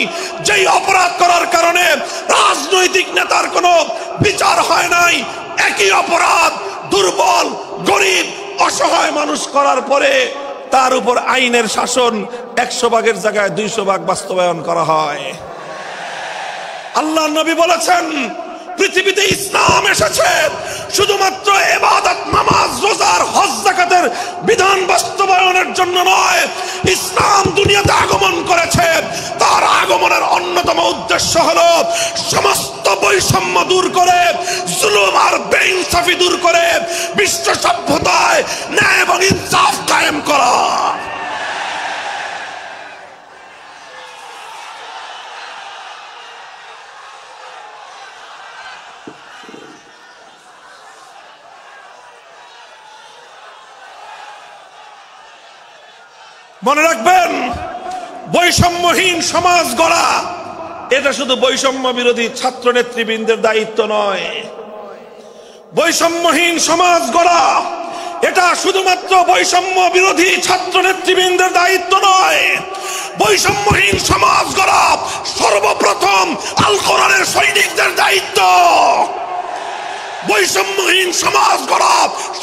যেই অপরাধ করার কারণে রাজনৈতিক নেতার কোনো বিচার হয় নাই, একই অপরাধ দুর্বল, গরিব, অসহায় মানুষ করার পরে তার উপর আইনের শাসন 100 ভাগের জায়গায় 200 ভাগ বাস্তবায়ন করা হয়। আল্লাহ নবী বলেছেন, পৃথিবীতে ইসলাম এসেছে শুধুমাত্র ইবাদত, নামাজ, রোজার, হজ, যাকাতের বিধান বাস্তবায়নের জন্য নয়। ইসলাম দুনিয়াতে আগমন করেছে, তার আগমনের অন্যতম উদ্দেশ্য হলো সমস্ত বৈষম্য দূর করে, জুলুম আর বেইনসাফি দূর করে বিশ্ব সভ্যতায় ন্যায় এবং ইনসাফ কায়েম করা। মনে রাখবেন, বৈষম্যহীন সমাজ গড়া এটা শুধু বৈষম্য বিরোধী ছাত্র নেতৃবৃন্দের দায়িত্ব নয়। বৈষম্যহীন সমাজ গড়া এটা শুধুমাত্র বৈষম্য বিরোধী ছাত্র নেতৃবৃন্দের দায়িত্ব নয়। বৈষম্যহীন সমাজ গড়া সর্বপ্রথম আল কোরআনের সৈনিকদের দায়িত্ব। বৈষম্যহীন সমাজ গড়া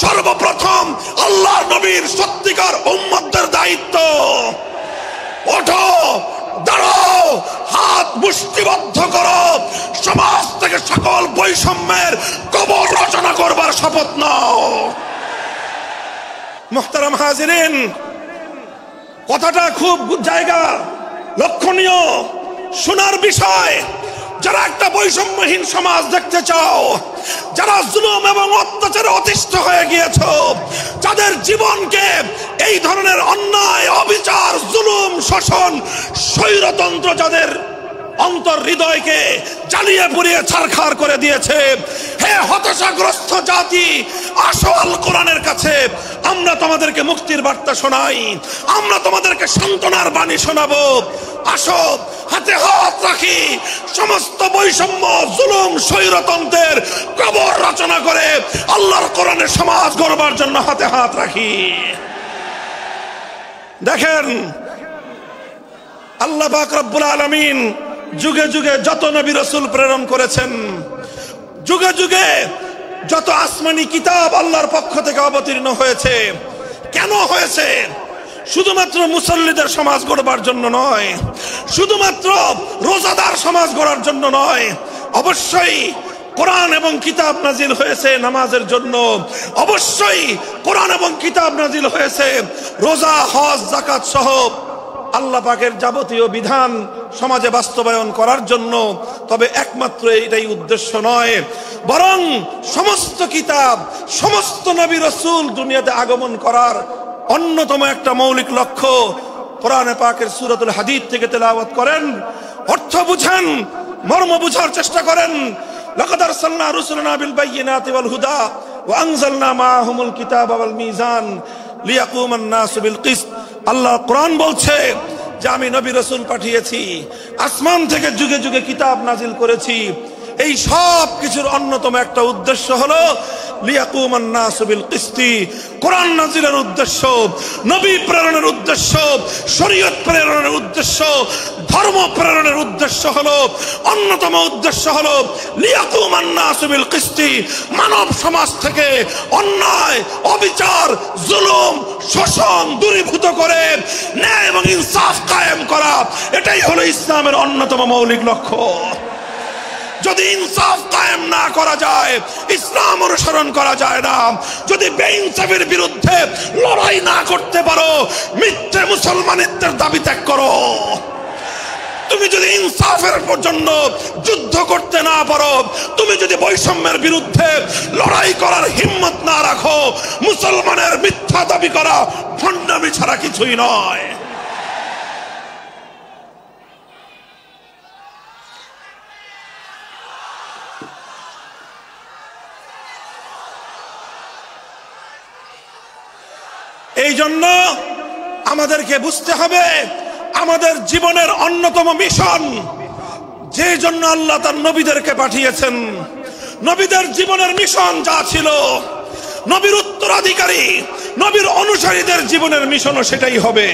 সর্বপ্রথম আল্লাহর নবীর সত্যিকার উম্মতদের দায়িত্ব। ওঠো, দাঁড়াও, হাত মুষ্টিবদ্ধ করো, সমাজ থেকে সকল বৈষম্যের কবর রচনা করবার শপথ নাও। মুহতারাম হাজিরিন, কথাটা খুব জায়গা লক্ষণীয়, শোনার বিষয়। যারা একটা বৈষম্যহীন সমাজ দেখতে চাও, যারা জুলুম এবং অত্যাচারে অতিষ্ঠ হয়ে গিয়েছ, যাদের জীবনকে এই ধরনের অন্যায়, অবিচার, জুলুম, শোষণ, স্বৈরতন্ত্র যাদের অন্তর হৃদয়কে জ্বালিয়ে পুড়িয়ে ছারখার করে দিয়েছে, হে হতাশাগ্রস্ত জাতি, আসো আল কোরআনের কাছে, আমরা তোমাদেরকে মুক্তির বার্তা শোনাই, আমরা তোমাদেরকে সান্ত্বনার বাণী শোনাবো। আসো হাতে হাত রাখি, সমস্ত বৈষম্য, জুলুম, স্বৈরতন্ত্রের কবর রচনা করে আল্লাহর কোরআনের সমাজ গড়বার জন্য হাতে হাত রাখি। দেখেন, আল্লাহ পাক রব্বুল আলামিন যুগে যুগে যত নবী রাসূল প্রেরণ করেছেন, যুগে যুগে যত আসমানি কিতাব আল্লাহর পক্ষ থেকে অবতীর্ণ হয়েছে, কেন হয়েছে? শুধুমাত্র মুসল্লিদের সমাজ গড়বার জন্য নয়, শুধুমাত্র রোজাদার সমাজ গড়ার জন্য নয়। অবশ্যই কোরআন এবং কিতাব নাজিল হয়েছে নামাজের জন্য, অবশ্যই কোরআন এবং কিতাব নাজিল হয়েছে রোজা, হজ, যাকাত সহ আল্লাহ পাকের যাবতীয় বিধান সমাজে বাস্তবায়ন করার জন্য। তবে একমাত্র এটাই উদ্দেশ্য নয়, বরং সমস্ত কিতাব, সমস্ত নবী রাসূল দুনিয়াতে আগমন করার অন্যতম একটা মৌলিক লক্ষ্য। কোরআনে পাকের সূরাতুল হাদীদ থেকে তেলাওয়াত করেন, অর্থ বুঝেন, মর্ম বুঝার চেষ্টা করেন। লাকাদ আরসালনা রুসুলানা বিল বায়িনাতি ওয়াল হুদা ওয়া আনজালনা মাআহুমুল কিতাবা ওয়াল মিজান লিয়াকুমান নাসু বিল কিসত। আল্লাহ কোরআন বলছে যে আমি নবী রাসূল পাঠিয়েছি, আসমান থেকে যুগে যুগে কিতাব নাজিল করেছি। এই সব কিছুর অন্যতম একটা উদ্দেশ্য হলো লিয়াকুমান নাসু বিল কিসতি। কোরআন নাজিলের উদ্দেশ্য, নবী প্রেরণের উদ্দেশ্য, শরীয়ত প্রেরণের উদ্দেশ্য, ধর্ম প্রেরণের উদ্দেশ্য হলো, অন্যতম উদ্দেশ্য হলো লিয়াকুমান নাসু বিল কিসতি। মানব সমাজ থেকে অন্যায়, অবিচার, জুলুম, শোষণ দূরীভূত করে ন্যায় এবং ইনসাফ কায়েম করা, এটাই হলো ইসলামের অন্যতম মৌলিক লক্ষ্য। যদি ইনসাফ কায়েম না করা যায়, ইসলাম অনুসরণ করা যায় না। যদি বেইনসাফের বিরুদ্ধে লড়াই না করতে পারো, মিথ্যে মুসলমানিত্বের দাবি ত্যাগ করো। তুমি যদি ইনসাফের জন্য যুদ্ধ করতে না পারো, তুমি যদি বৈষম্যের বিরুদ্ধে লড়াই করার হিম্মত না রাখো, মুসলমানের মিথ্যা দাবি করা ভণ্ডামি ছাড়া কিছুই নয়। এই জন্য আমাদেরকে বুঝতে হবে, আমাদের জীবনের অন্যতম মিশন, যে জন্য আল্লাহ তার নবীদেরকে পাঠিয়েছেন, নবীদের জীবনের মিশন যা ছিল, নবীর উত্তরাধিকারী, নবীর অনুসারীদের জীবনের মিশনও সেটাই হবে।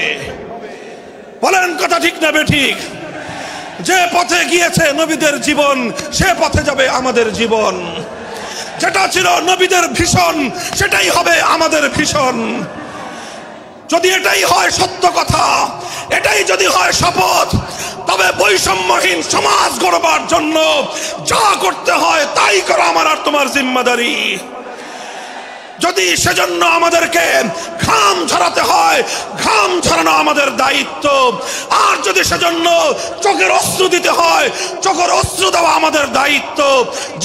বলেন কথা ঠিক না বেঠিক? যে পথে গিয়েছে নবীদের জীবন, সে পথে যাবে আমাদের জীবন। যেটা ছিল নবীদের ভীষণ, সেটাই হবে আমাদের ভীষণ। যদি এটাই হয় সত্য কথা, এটাই যদি হয় শপথ, তবে বৈষম্যহীন সমাজ গড়বার জন্য যা করতে হয় তাই করা আমার আর তোমার জিম্মাদারি। যদি সেজন্য আমাদেরকে ঘাম ঝরাতে হয়, ঘাম ঝরানো আমাদের দায়িত্ব। আর যদি সেজন্য চোখের অশ্রু দিতে হয়, চোখের অশ্রু দেওয়া আমাদের দায়িত্ব।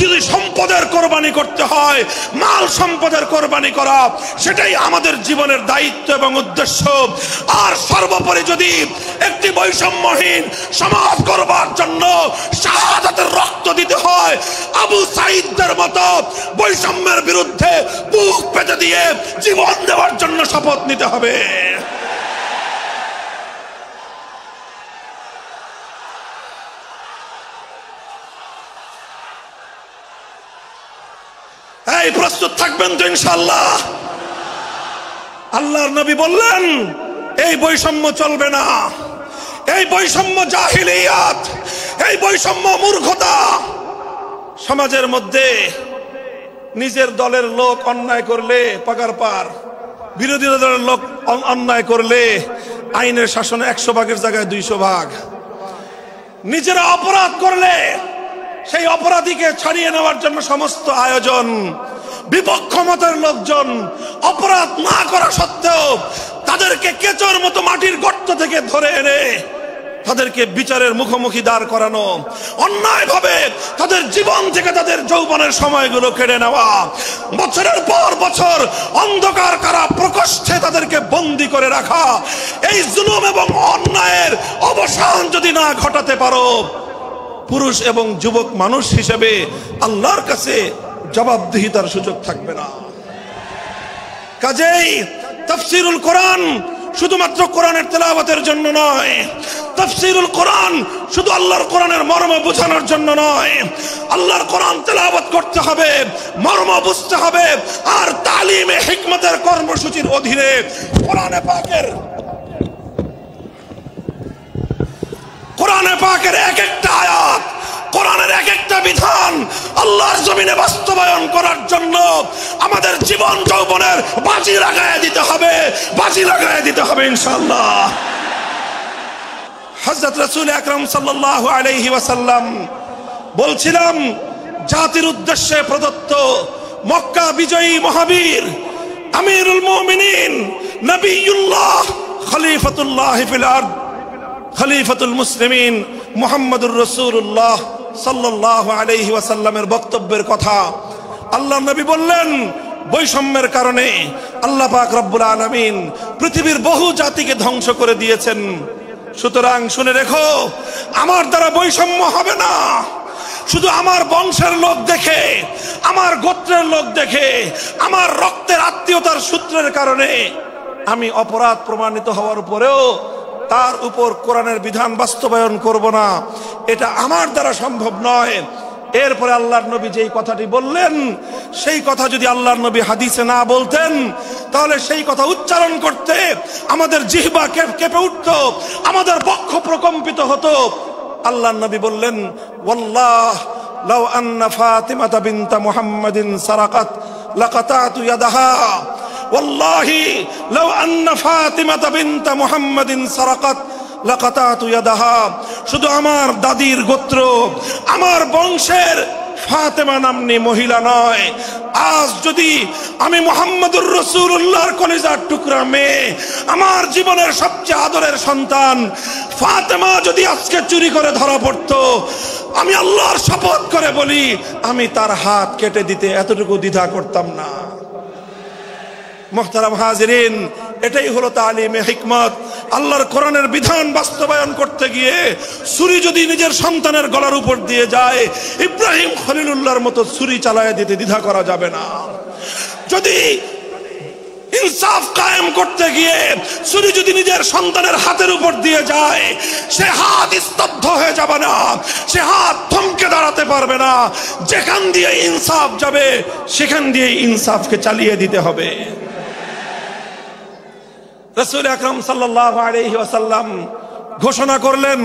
যদি সম্পদের কোরবানি করতে হয়, মাল সম্পদের কোরবানি করা, সেটাই আমাদের জীবনের দায়িত্ব এবং উদ্দেশ্য। আর সর্বোপরি যদি একটি বৈষম্যহীন সমাজ গড়বার জন্য শাহাদাতের রক্ত দিতে হয়, আবু সাঈদদের মতো বৈষম্যের বিরুদ্ধে বুক পেতে দিয়ে জীবন দেওয়ার জন্য শপথ নিতে হবে। এই প্রস্তুত থাকবেন তো ইনশাআল্লাহ? আল্লাহর নবী বললেন এই বৈষম্য চলবে না, এই বৈষম্য জাহিলিয়াত, এই বৈষম্য মূর্খতা। সমাজের মধ্যে নিজের দলের লোক অন্যায় করলে পাগার পার, বিরোধী দলের লোক অন্যায় করলে আইনের শাসনে 100 ভাগের জায়গায় 200 ভাগ। নিজেরা অপরাধ করলে সেই অপরাধীকে ছাড়িয়ে নেওয়ার জন্য সমস্ত আয়োজন। বিপক্ষ মতের লোকজন অপরাধ না করা সত্ত্বেও তাদেরকে কেচোর মতো মাটির গর্ত থেকে ধরে এনে তাদেরকে বিচারের মুখোমুখি দাঁড় করানো, অন্যায়ভাবে তাদের জীবন থেকে তাদের যৌবনের সময়গুলো কেড়ে নেওয়া, বছরের পর বছর অন্ধকার কারা প্রকোষ্ঠে তাদেরকে বন্দী করে রাখা। এই জুলুম এবং অন্যায়ের অবসান যদি না ঘটাতে পারো, পুরুষ এবং যুবক মানুষ হিসেবে আল্লাহর কাছে জবাবদিহিতার সুযোগ থাকবে না। কাজেই তাফসীরুল কোরআন শুধুমাত্র কোরআনের তেলাওয়াতের জন্য নয়, তাফসীরুল কোরআন শুধু আল্লাহর কোরআনের মর্ম বোঝানোর জন্য নয়। আল্লাহর কোরআন তেলাওয়াত করতে হবে, মর্ম বুঝতে হবে, আর তালিমে হিকমতের কর্মসূচির অধীনে কোরআনে পাকের এক একটা আয়াত, কোরআনের এক একটা বিধান আল্লাহর জমিনে বাস্তবায়ন করার জন্য আমাদের জীবন যৌবনের বাজি লাগায় দিতে হবে ইনশাআল্লাহ। হযরত রাসূল আকরাম সাল্লাল্লাহু আলাইহি ওয়াসাল্লাম বলছিলাম, জাতির উদ্দেশ্যে প্রদত্ত মক্কা বিজয়ী মহাবীর আমিরুল মুমিনিন নবিয়ুল্লাহ খলিফাতুল্লাহ ফিল আরদ খলিফাতুল মুসলিমিন মুহাম্মদুর রাসূলুল্লাহ সাল্লাল্লাহু আলাইহি ওয়াসাল্লামের বক্তব্যের কথা আল্লাহর নবী বললেন, বৈষম্যের কারণে আল্লাহ পাক রব্বুল আলামিন পৃথিবীর বহু জাতিকে ধ্বংস করে দিয়েছেন। সুতরাং শুনে রেখো, আমার দ্বারা বৈষম্য হবে না। শুধু আমার বংশের লোক দেখে, আমার গোত্রের লোক দেখে, আমার রক্তের আত্মীয়তার সূত্রের কারণে আমি অপরাধ প্রমাণিত হওয়ার পরেও তার উপর কোরআনের বিধান বাস্তবায়ন করব না, এটা আমার দ্বারা সম্ভব নয়। এরপরে আল্লাহর নবী যেই কথাটি বললেন, সেই কথা যদি আল্লাহর নবী হাদিসে না বলতেন, তাহলে সেই কথা উচ্চারণ করতে আমাদের জিহ্বা কেঁপে উঠত, আমাদের বক্ষ প্রকম্পিত হতো। আল্লাহর নবী বললেন, ওয়াল্লাহ লাউ আন্না ফাতিমাতা বিনতা মুহাম্মাদিন সারাকাত লাকাতাতু ইয়াদাহা, ওয়াল্লাহি লাউ আন্না ফাতিমাতা বিনতা মুহাম্মাদিন সারাকাত লাকাতাতু ইয়াদাহা। শুধু আমার দাদির গোত্র, আমার বংশের ফাতেমা নামনি মহিলা নয়, আজ যদি আমি মুহাম্মদুর রাসূলুল্লাহর কলিজার টুকরা মেয়ে, আমার জীবনের সবচেয়ে আদরের সন্তান ফাতেমা যদি আজকে চুরি করে ধরা পড়তো, আমি আল্লাহর শপথ করে বলি, আমি তার হাত কেটে দিতে এতটুকু দ্বিধা করতাম না। মুহতারাম হাজিরিন, এটাই হলো তালিমে হিকমত। আল্লাহর কোরআনের বিধান বাস্তবায়ন করতে গিয়ে ছুরি যদি নিজের সন্তানের গলার উপর দিয়ে যায়, ইব্রাহিম খলিলুল্লাহর মতো ছুরি চালায় দিতে দ্বিধা করা যাবে না। যদি ইনসাফ কায়েম করতে গিয়ে ছুরি যদি নিজের সন্তানের হাতের উপর দিয়ে যায়, সে হাত স্তব্ধ হয়ে যাবে না, সে হাত থমকে দাঁড়াতে পারবে না। যেখান দিয়ে ইনসাফ যাবে সেখান দিয়ে ইনসাফকে চালিয়ে দিতে হবে। রাসূল আকরাম সাল্লাল্লাহু আলাইহি ওয়াসাল্লাম ঘোষণা করলেন,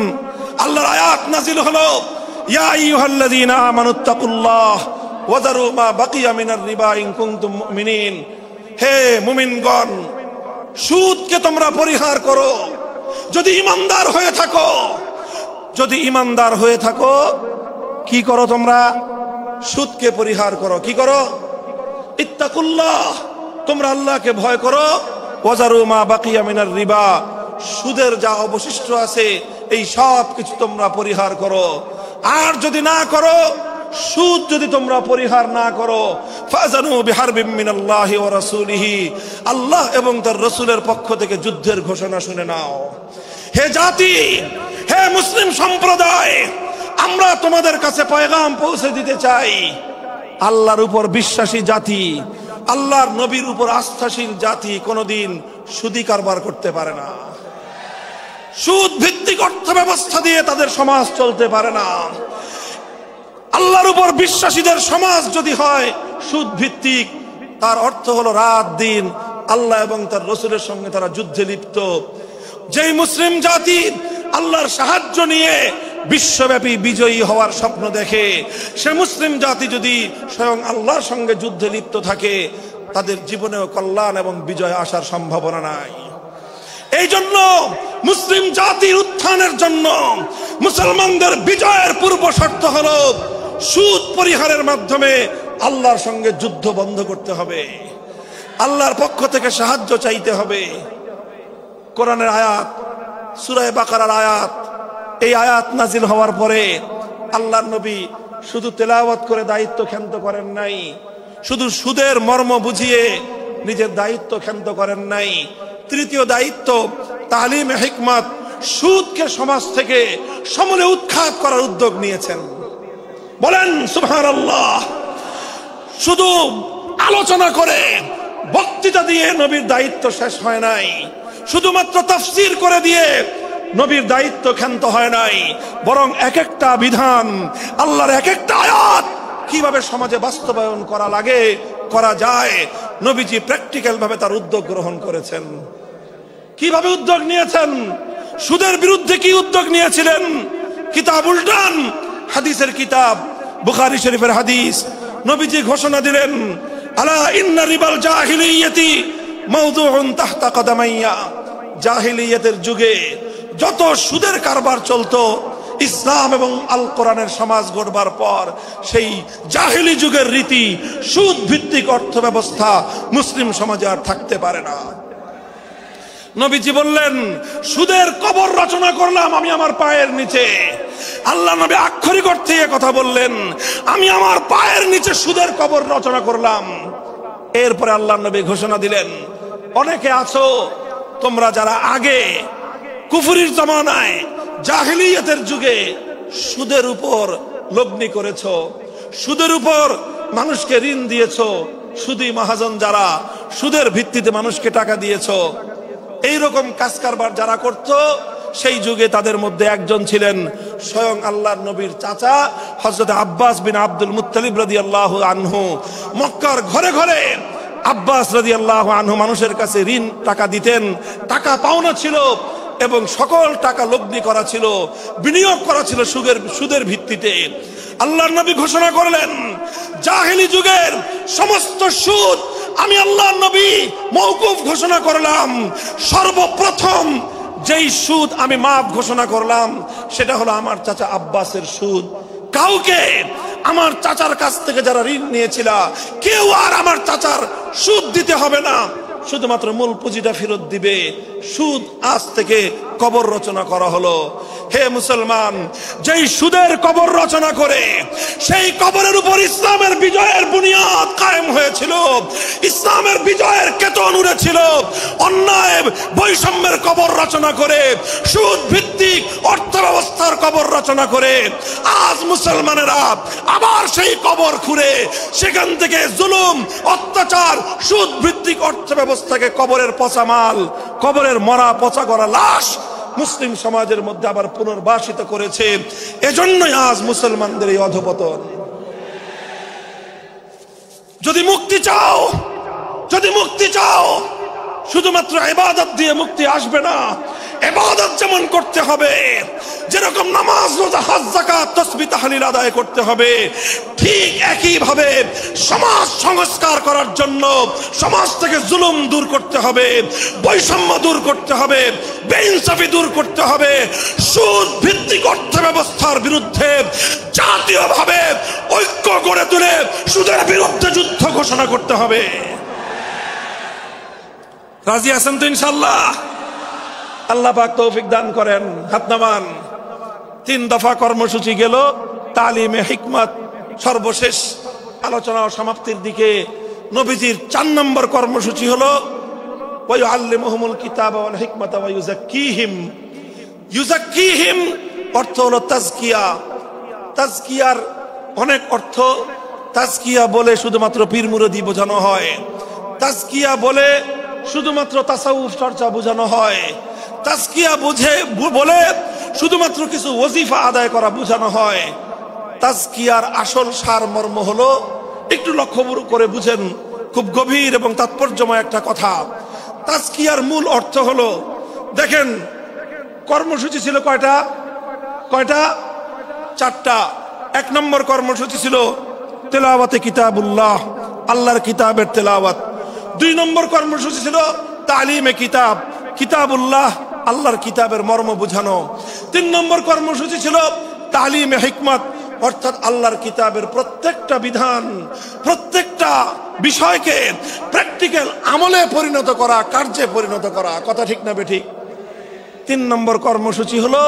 আল্লাহর আয়াত নাযিল হলো, ইয়া আইয়ুহাল্লাযীনা আমানুত্তাকুল্লাহ ওয়া যারু মা বাকিয়া মিনার রিবা ইন কুনতুম মুমিনিন। হে মুমিনগণ, সুদকে তোমরা পরিহার করো যদি ঈমানদার হয়ে থাকো। যদি ঈমানদার হয়ে থাকো, কি করো তোমরা? সুদকে পরিহার করো। কি করো? ইত্তাকুল্লাহ, তোমরা আল্লাহকে ভয় করো। ওয়াজারু মা বাকিয়া মিনার রিবা, সুদের যা অবশিষ্ট আছে এই সব কিছু তোমরা পরিহার করো। আর যদি না করো, সুদ যদি তোমরা পরিহার না করো, ফাজানু বিহারবিম মিনাল্লাহি ওয়া রাসূলিহি, আল্লাহ এবং তার রাসূলের পক্ষ থেকে যুদ্ধের ঘোষণা শুনে নাও। হে জাতি, হে মুসলিম সম্প্রদায়, আমরা তোমাদের কাছে পয়গাম পৌঁছে দিতে চাই, আল্লাহর উপর বিশ্বাসী জাতি, আল্লাহর নবীর উপর আস্থাশীল জাতি কোনোদিন সুদি কারবার করতে পারে না। সুদ ভিত্তিক অর্থ ব্যবস্থা দিয়ে তাদের সমাজ চলতে পারে না। আল্লাহর উপর বিশ্বাসীদের সমাজ যদি হয় সুদ ভিত্তিক, তার অর্থ হলো রাত দিন আল্লাহ এবং তার রাসূলের সঙ্গে তারা যুদ্ধে লিপ্ত। যেই মুসলিম জাতি আল্লাহর সাহায্য নিয়ে বিশ্বব্যাপী বিজয়ী হওয়ার স্বপ্ন দেখে, সে মুসলিম জাতি যদি স্বয়ং আল্লাহর সঙ্গে যুদ্ধে লিপ্ত থাকে, তাদের জীবনেও কল্যাণ এবং বিজয় আসার সম্ভাবনা নাই। এই জন্য মুসলিম জাতির উত্থানের জন্য, মুসলমানদের বিজয়ের পূর্ব শর্ত হলো সুদ পরিহারের মাধ্যমে আল্লাহর সঙ্গে যুদ্ধ বন্ধ করতে হবে, আল্লাহর পক্ষ থেকে সাহায্য চাইতে হবে। কোরআনের আয়াত, সূরা বাকারার আয়াত, এই আয়াত নাজিল হওয়ার পরে আল্লাহর নবী শুধু তেলাওয়াত করে দায়িত্ব ক্ষান্ত করেন নাই, শুধু সুদের মর্ম বুঝিয়ে নিজের দায়িত্ব ক্ষান্ত করেন নাই। তৃতীয় দায়িত্ব তালিমে হিকমত, সুদকে সমাজ থেকে সমূলে উৎখাত করার উদ্যোগ নিয়েছেন। বলেন সুবহানাল্লাহ। শুধু আলোচনা করে বক্তৃতা দিয়ে নবীর দায়িত্ব শেষ হয় নাই, শুধুমাত্র তাফসীর করে দিয়ে নবীর দায়িত্ব ক্ষান্ত হয় নাই, বরং এক একটা বিধান, আল্লাহর এক একটা আয়াত কিভাবে সমাজে বাস্তবায়ন করা লাগে, করা যায়, নবীজি প্র্যাকটিক্যাল ভাবে তার উদ্যোগ গ্রহণ করেছেন। কিভাবে উদ্যোগ নিয়েছেন? সুদের বিরুদ্ধে কি উদ্যোগ নিয়েছিলেন? কিতাব উল্টান, হাদিসের কিতাব, বুখারী শরীফের হাদিস, নবীজি ঘোষণা দিলেন, আলা ইন্না রিবাল জাহিলিয়াতি মাওদুউন তাহতা কদামাইয়া। জাহিলিয়াতের যুগে যত সুদের কারবার চলতো, ইসলাম এবং আল কোরআনের সমাজ গড়বার পর সেই জাহিলি যুগের রীতি, সুদ ভিত্তিক অর্থ ব্যবস্থা মুসলিম সমাজে আর থাকতে পারে না। নবীজি বললেন, সুদের কবর রচনা করলাম আমি আমার পায়ের নিচে। আল্লাহ নবী আক্ষরিক অর্থে কথা বললেন, আমি আমার পায়ের নিচে সুদের কবর রচনা করলাম। এরপরে আল্লাহ নবী ঘোষণা দিলেন, অনেকে আছো তোমরা যারা আগে কুফরির জামানায় জাহিলিয়াতের যুগে সুদের উপর লগ্নি করেছো, সুদের উপর মানুষকে ঋণ দিয়েছো, সুদী মহাজন যারা সুদের ভিত্তিতে মানুষকে টাকা দিয়েছো, এইরকম কাজ কারবার যারা করত, সেই যুগে তাদের মধ্যে একজন ছিলেন স্বয়ং আল্লাহর নবীর চাচা হযরত আব্বাস বিন আব্দুল মুত্তালিব রাদিয়াল্লাহু আনহু। মক্কার ঘরে ঘরে আব্বাস রাদিয়াল্লাহু আনহু মানুষের কাছে ঋণ টাকা দিতেন, টাকা পাওনা ছিল এবং সকল টাকা লগ্নি করা ছিল, বিনিয়োগ করা ছিল সুদের ভিত্তিতে। আল্লাহর নবী ঘোষণা করলেন, জাহেলি যুগের সমস্ত সুদ আমি আল্লাহর নবী মওকুফ ঘোষণা করলাম। সর্বপ্রথম যেই সুদ আমি মাফ ঘোষণা করলাম সেটা হলো আমার চাচা আব্বাসের সুদ। কাউকে আমার চাচার কাছ থেকে যারা ঋণ নিয়েছিল, কেউ আর আমার চাচার সুদ দিতে হবে না, শুধুমাত্র মূল পুঁজিটা ফেরত দিবে। সুদ আজ থেকে কবর রচনা করা হলো। হে মুসলমান, যেই সুদের কবর রচনা করে সেই কবরের উপর ইসলামের বিজয়ের বুনিয়াদ কায়েম হয়েছিল, ইসলামের বিজয়ের কেতন উড়েছিল। অন্যায় বৈষম্যের কবর রচনা করে, সুদ ভিত্তিক অর্থ ব্যবস্থার কবর রচনা করে আজ মুসলমানেরা আবার সেই কবর খুঁড়ে সেখান থেকে জুলুম, অত্যাচার, সুদ ভিত্তিক অর্থ ব্যবস্থাকে কবরের পচা মাল, কবরের মরা পচা করা লাশ মুসলিম সমাজের মধ্যে আবার পুনর্বাসিত করেছে। এজন্যই আজ মুসলমানদের এই অধপতন। যদি মুক্তি চাও, যদি মুক্তি চাও, শুধুমাত্র ইবাদত দিয়ে মুক্তি আসবে না। ইবাদত যেমন করতে হবে, যেরকম নামাজ, রোজা, হজ, যাকাত, তাসবিহ, তাহলিল আদায় করতে হবে, ঠিক একই ভাবে সমাজ সংস্কার করার জন্য সমাজ থেকে জুলুম দূর করতে হবে, বৈষম্য দূর করতে হবে, বেইনসাফি দূর করতে হবে, সুদ ভিত্তিক অর্থ ব্যবস্থার বিরুদ্ধে জাতীয়ভাবে ঐক্য গড়ে তুলে সুদের বিরুদ্ধে যুদ্ধ ঘোষণা করতে হবে। রাজি আছেন তো ইনশাআল্লাহ? আল্লাহ পাক তৌফিক দান করেন। হাত নামান। 3 দফা কর্মসূচি গেল, তালিমে হিকমত সর্বশেষ আলোচনা ও সমাপ্তির দিকে। নবীজির 4 নম্বর কর্মসূচি হলো ওয়ায়ুআল্লিমুহুমুল কিতাবা ওয়াল হিকমাতা ওয়া ইউযাক্কিহিম। ইউযাক্কিহিম অর্থ হলো তাজকিয়া। তাজকিয়ার অনেক অর্থ। তাজকিয়া বলে শুধুমাত্র পীর মুরিদি বোঝানো হয়, তাজকিয়া বলে শুধুমাত্র তাসাউফ চর্চা বোঝানো হয়, তাজকিয়া বলে শুধুমাত্র কিছু ওজিফা আদায় করা বোঝানো হয়। তাজকিয়ার আসল সারমর্ম হলো, একটু লক্ষ্য করে বুঝেন, খুব গভীর এবং তাৎপর্যময় একটা কথা। তাজকিয়ার মূল অর্থ হলো, দেখেন কর্মসূচি ছিল কয়টা? 4টা। 1 নম্বর কর্মসূচি ছিল তেলাওয়াতে কিতাবুল্লাহ, আল্লাহর কিতাবের তেলাওয়াত। 2 নম্বর কর্মসূচি ছিল তালিমে কিতাব, কিতাবুল্লাহ, আল্লাহর কিতাবের মর্ম বোঝানো। 3 নম্বর কর্মসূচি ছিল তালিমে হিকমত, অর্থাৎ আল্লাহর কিতাবের প্রত্যেকটা বিধান, প্রত্যেকটা বিষয়কে প্র্যাকটিক্যাল আমলে পরিণত করা, কার্যে পরিণত করা। কথা ঠিক না বেঠিক? 3 নম্বর কর্মসূচি হলো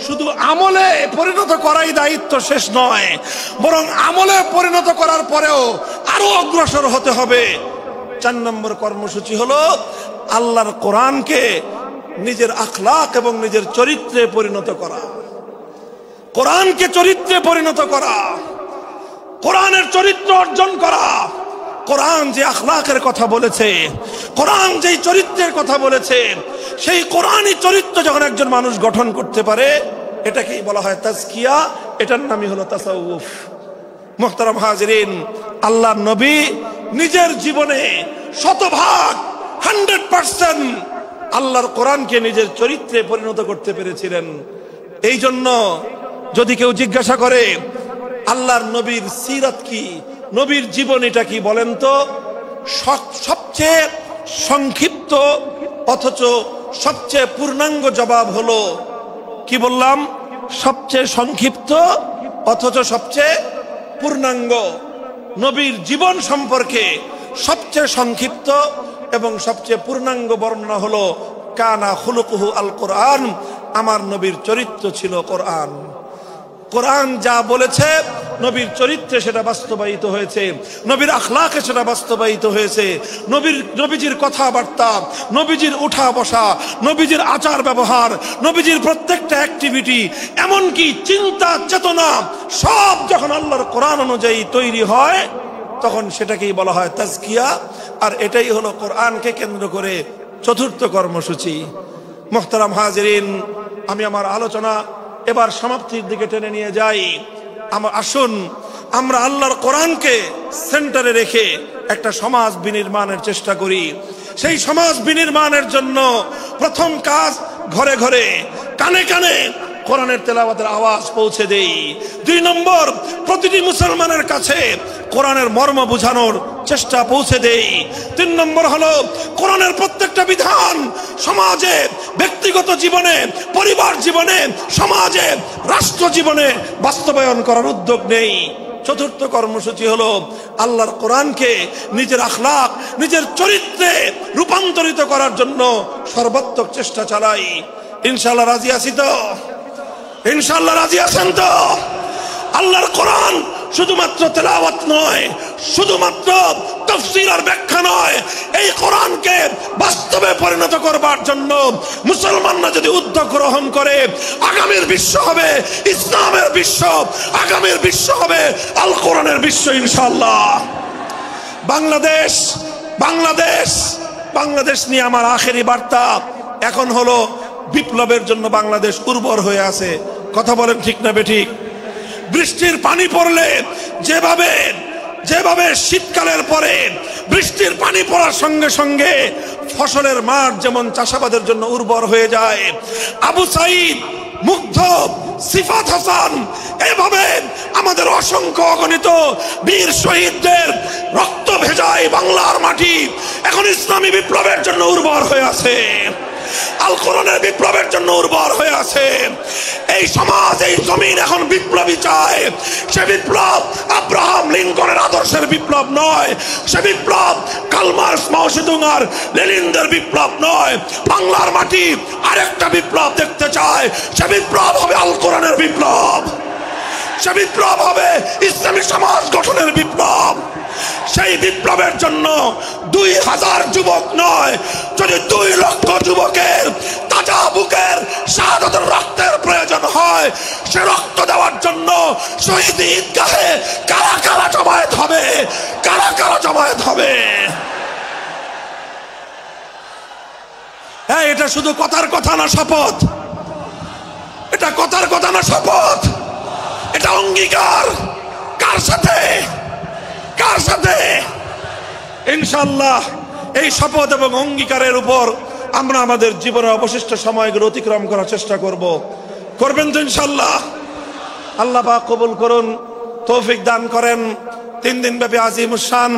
শুধু আমলে পরিণত করাই দায়িত্ব শেষ নয়, বরং আমলে পরিণত করার পরেও আরো অগ্রসর হতে হবে। 4 নম্বর কর্মসূচি হলো আল্লাহর কোরআনকে নিজের আখলাক এবং নিজের চরিত্রে পরিণত করা, কোরআনকে চরিত্রে পরিণত করা। কোরআনের চরিত্র অর্জন করা। কোরআন যে আখলাকের কথা বলেছে, কোরআন যেই চরিত্রের কথা বলেছে, সেই কোরআনই চরিত্র যখন একজন মানুষ গঠন করতে পারে, এটাকেই বলা হয় তাজকিয়া, এটার নামই হলো তাসাউফ। মুহতারাম হাজিরিন, আল্লাহর নবী নিজের জীবনে 100% আল্লাহর কোরআনকে নিজের চরিত্রে পরিণত করতে পেরেছিলেন। এই জন্য যদি কেউ জিজ্ঞাসা করে আল্লাহর নবীর সিরাত কি, নবীর জীবনীটা কি বলেন তো, সবচেয়ে সংক্ষিপ্ত অথচ সবচেয়ে পূর্ণাঙ্গ জবাব হলো, কি বললাম, সবচেয়ে সংক্ষিপ্ত অথচ সবচেয়ে পূর্ণাঙ্গ। নবীর জীবন সম্পর্কে সবচেয়ে সংক্ষিপ্ত এবং সবচেয়ে পূর্ণাঙ্গ বর্ণনা হলো কানা খুলুকুহু আল কোরআন, আমার নবীর চরিত্র ছিল কোরআন। কোরআন যা বলেছে নবীর চরিত্রে সেটা বাস্তবায়িত হয়েছে, নবীর আখলাকে সেটা বাস্তবায়িত হয়েছে। নবীজির কথাবার্তা, নবীজির উঠা বসা, নবীজির আচার ব্যবহার, নবীজির প্রত্যেকটা অ্যাক্টিভিটি, এমনকি চিন্তা চেতনা সব যখন আল্লাহর কোরআন অনুযায়ী তৈরি হয়, তখন সেটাকেই বলা হয় তাজকিয়া। আর এটাই হলো কোরআনকে কেন্দ্র করে চতুর্থ কর্মসূচি। মুহতারাম হাজিরিন, আমি আমার আলোচনা এবার সমাপ্তির দিকে টেনে নিয়ে যাই। আসুন আমরা আল্লাহর কোরআনকে সেন্টারে রেখে একটা সমাজ বিনির্মাণের চেষ্টা করি। সেই সমাজ বিনির্মাণের জন্য প্রথম কাজ, ঘরে ঘরে কানে কানে কোরআনের তেলাওয়াতের আওয়াজ পৌঁছে দেই। 2 নম্বর, প্রতিটি মুসলমানের কাছে কোরআনের মর্ম বোঝানোর চেষ্টা পৌঁছে দেই। 3 নম্বর হলো কোরআনের প্রত্যেকটা বিধান সমাজে, ব্যক্তিগত জীবনে, পরিবার জীবনে, সমাজে, রাষ্ট্র জীবনে বাস্তবায়ন করার উদ্যোগ নেই। চতুর্থ কর্মসূচি হলো আল্লাহর কোরআনকে নিজের আখলাক, নিজের চরিত্রে রূপান্তরিত করার জন্য সর্বাত্মক চেষ্টা চালাই। ইনশাআল্লাহ রাজি আছি তো? ইনশাআল্লাহ রাজি আছেন তো? আল্লাহর কোরআন শুধুমাত্র তেলাওয়াত নয়, শুধুমাত্র তাফসীর আর ব্যাখ্যা নয়, এই কোরআনকে বাস্তবে পরিণত করবার জন্য মুসলমানরা যদি উদ্যোগ গ্রহণ করে, আগামীর বিশ্ব হবে ইসলামের বিশ্ব, আগামীর বিশ্ব হবে আল কোরআনের বিশ্ব ইনশাআল্লাহ। বাংলাদেশ বাংলাদেশ বাংলাদেশ নিয়ে আমার আখেরি বার্তা এখন হলো, বিপ্লবের জন্য বাংলাদেশ উর্বর হয়ে আছে। কথা বলেন ঠিক না বেঠিক? বৃষ্টির পানি পড়লে যেভাবে যেভাবে শীতকালের পরে বৃষ্টির পানি পড়ার সঙ্গে সঙ্গে ফসলের মাঠ যেমন চাষাবাদের জন্য উর্বর হয়ে যায়, আবু সাইদ, মুগ্ধ, সিফাত হাসান, এভাবে আমাদের অসংখ্য অগণিত বীর শহীদদের রক্ত ভেজায় বাংলার মাটি এখন ইসলামী বিপ্লবের জন্য উর্বর হয়ে আছে, আল কোরআনের বিপ্লবের জন্য উর্বর হয়ে আছে। এই সমাজ, এই জমিন এখন বিপ্লবী চায়। সে বিপ্লব আব্রাহাম লিঙ্কনের আদর্শের বিপ্লব নয়, সে বিপ্লব কার্ল মার্কস, মাও সেতুং আর লেনিনদের বিপ্লব নয়। বাংলার মাটি আরেকটা বিপ্লব দেখতে চায়, সে বিপ্লব হবে আল কোরআনের বিপ্লব, সে বিপ্লব হবে ইসলামী সমাজ গঠনের বিপ্লব। সেই বিপ্লবের জন্য 2000 যুবক নয়, যদি 2 লক্ষ যুবকের তাজা বুকের শাহাদাতের রক্তের প্রয়োজন হয়, সে রক্ত দেওয়ার জন্য শহীদ ঈদগাহে কারা কারা জমায়েত হবে, কারা কারা জমায়েত হবে। হ্যাঁ, এটা শুধু কথার কথা না, শপথ। এটা কথার কথা না, শপথ। এটা অঙ্গীকার। কার সাথে? কার সাথে? ইনশাআল্লাহ এই শপথ এবং অঙ্গীকারের উপর আমরা আমাদের জীবনের অবশিষ্ট সময়গুলো অতিক্রম করার চেষ্টা করব। করবেন তো ইনশাআল্লাহ? আল্লাহ পাক কবুল করুন, তৌফিক দান করেন। 3 দিন ব্যাপী আজিমুস শান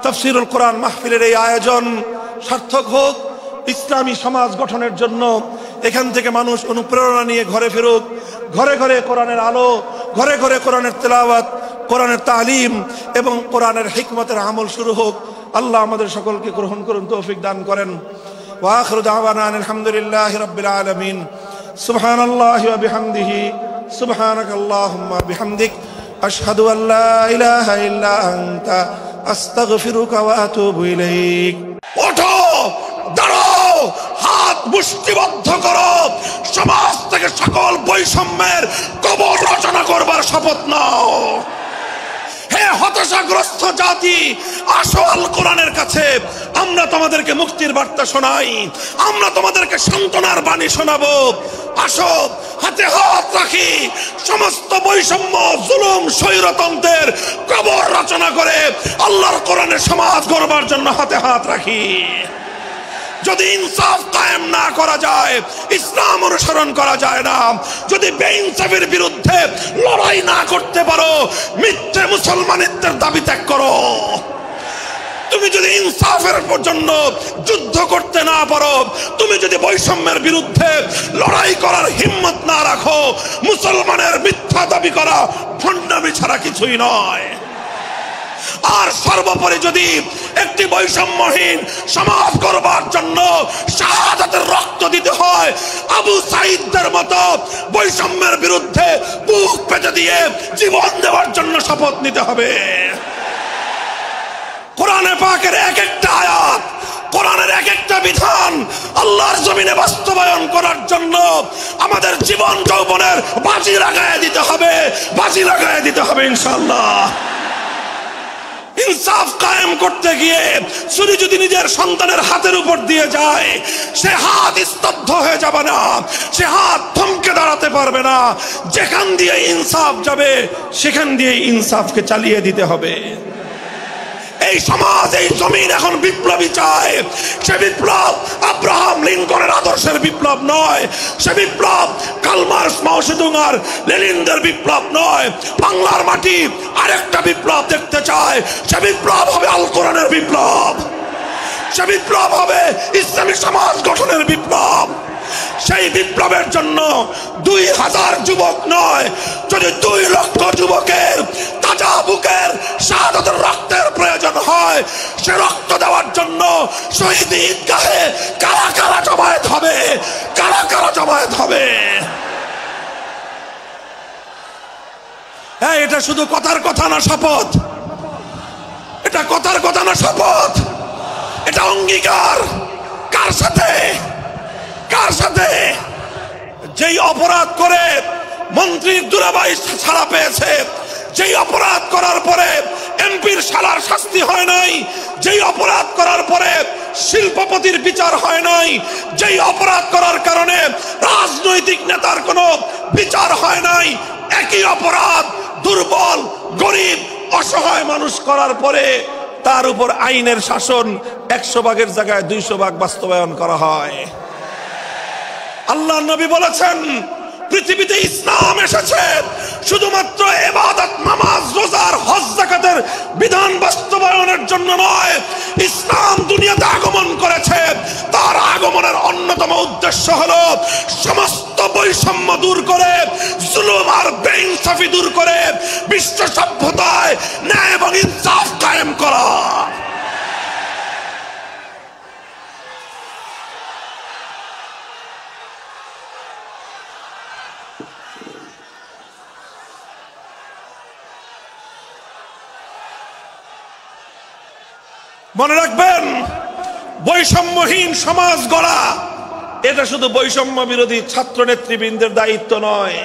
তাফসীরুল কোরআন মাহফিলের এই আয়োজন সার্থক হোক, ইসলামী সমাজ গঠনের জন্য এখান থেকে মানুষ অনুপ্রেরণা নিয়ে ঘরে ফেরুক, ঘরে ঘরে কোরআনের আলো, ঘরে ঘরে কোরআনের তেলাওয়াত, কোরআনের তালিম এবং কোরআনের হিকমতের আমল শুরু হোক। আল্লাহ আমাদের সকলকে গ্রহণ করুন, তৌফিক দান করেন। ওয়া আখিরু দাওয়ানা আলহামদুলিল্লাহি রাব্বিল আলামিন। সুবহানাল্লাহি ওয়া বিহামদিহি, সুবহানাকাল্লাহুম্মা বিহামদিক, আশহাদু আল্লা ইলাহা ইল্লা আনতা, আস্তাগফিরুকা ওয়া আতুবু ইলাইক। ওঠো, দাঁড়াও, হাত মুষ্টিবদ্ধ করো, সমাজ থেকে সকল বৈষম্যের কবর রচনা করবার শপথ নাও। হে হে হতাশাগ্রস্ত জাতি, আসো আল কোরআনের কাছে, আমরা তোমাদেরকে মুক্তির বার্তা শোনাই, আমরা তোমাদেরকে সান্ত্বনার বাণী শোনাবো। আসো হাতে হাত রাখি, সমস্ত বৈষম্য, জুলুম, স্বৈরতন্ত্রের কবর রচনা করে আল্লাহর কোরআনের সমাজ গড়বার জন্য হাতে হাত রাখি। যদি ইনসাফ কায়েম না করা যায়, ইসলাম অনুসরণ করা যায় না, যদি বেইনসাফের বিরুদ্ধে লড়াই না করতে পারো, মিথ্যে মুসলমানিত্বের দাবি ত্যাগ করো। তুমি যদি ইনসাফের জন্য যুদ্ধ করতে না পারো, তুমি যদি বৈষম্যের বিরুদ্ধে লড়াই করার হিম্মত না রাখো, মুসলমানের মিথ্যা দাবি করা ভণ্ডামি ছাড়া কিছুই নয়। আর সর্বোপরি যদি একটি বৈষম্যহীন সমাজ গড়বার জন্য শাহাদাতের রক্ত দিতে হয়, আবু সাঈদদের মতো বৈষম্যের বিরুদ্ধে বুক পেতে দিয়ে জীবন দেওয়ার জন্য শপথ নিতে হবে। কোরআনে পাকের এক একটা আয়াত, কোরআনের এক একটা বিধান আল্লাহর জমিনে বাস্তবায়ন করার জন্য আমাদের জীবন যৌবনের বাজি লাগায় দিতে হবে, বাজি লাগায় দিতে হবে ইনশাআল্লাহ। ইনসাফ কায়েম করতে গিয়ে ছুরি যদি নিজের সন্তানের হাতের উপর দিয়ে যায়, সে হাত স্তব্ধ হয়ে যাবে না, সে হাত থমকে দাঁড়াতে পারবে না। যেখান দিয়ে ইনসাফ যাবে সেখান দিয়ে ইনসাফকে চালিয়ে দিতে হবে। এই সমাজ, এই জমিন এখন বিপ্লবী চায়। সে বিপ্লব আব্রাহাম লিঙ্কনের আদর্শের বিপ্লব নয়, সে বিপ্লব কার্ল মার্কস, মাও সেতুং আর লেনিনদের বিপ্লব নয়। বাংলার মাটি আরেকটা বিপ্লব দেখতে চায়, সে বিপ্লব হবে আল কোরআনের বিপ্লব, সে বিপ্লব হবে ইসলামী সমাজ গঠনের বিপ্লব। সেই বিপ্লবের জন্য 2000 যুবক নয়, যদি 2 লক্ষ যুবকের তাজা বুকের শাহাদাতের রক্তের প্রয়োজন হয়, সে রক্ত দেওয়ার জন্য শহীদ ঈদগাহে কারা কারা জমায়েত হবে, কারা কারা জমায়েত হবে। হ্যাঁ, এটা শুধু কথার কথা না, শপথ। এটা কথার কথা না, শপথ। এটা অঙ্গীকার। কার সাথে? কার সাথে? যেই অপরাধ করে মন্ত্রীর দুলাভাই ছাড়া পেয়েছে, যেই অপরাধ করার পরে এমপির শালার শাস্তি হয় নাই, যেই অপরাধ করার পরে শিল্পপতির বিচার হয় নাই, যেই অপরাধ করার কারণে রাজনৈতিক নেতার কোনো বিচার হয় নাই, একই অপরাধ দুর্বল, গরিব, অসহায় মানুষ করার পরে তার উপর আইনের শাসন 100 ভাগের জায়গায় 200 ভাগ বাস্তবায়ন করা হয়। আল্লাহ নবী বলেছেন, পৃথিবীতে ইসলাম এসেছে শুধুমাত্র ইবাদত, নামাজ, রোজার, হজ, যাকাতের বিধান বাস্তবায়নের জন্য নয়। ইসলাম দুনিয়াতে আগমন করেছে, তার আগমনের অন্যতম উদ্দেশ্য হলো সমস্ত বৈষম্য দূর করে, জুলুম আর বেইনসাফি দূর করে বিশ্ব সভ্যতায় ন্যায় এবং ইনসাফ কায়েম করা। মনে রাখবেন, বৈষম্যহীন সমাজ গড়া এটা শুধু বৈষম্য বিরোধী ছাত্র নেতৃবৃন্দের দায়িত্ব নয়।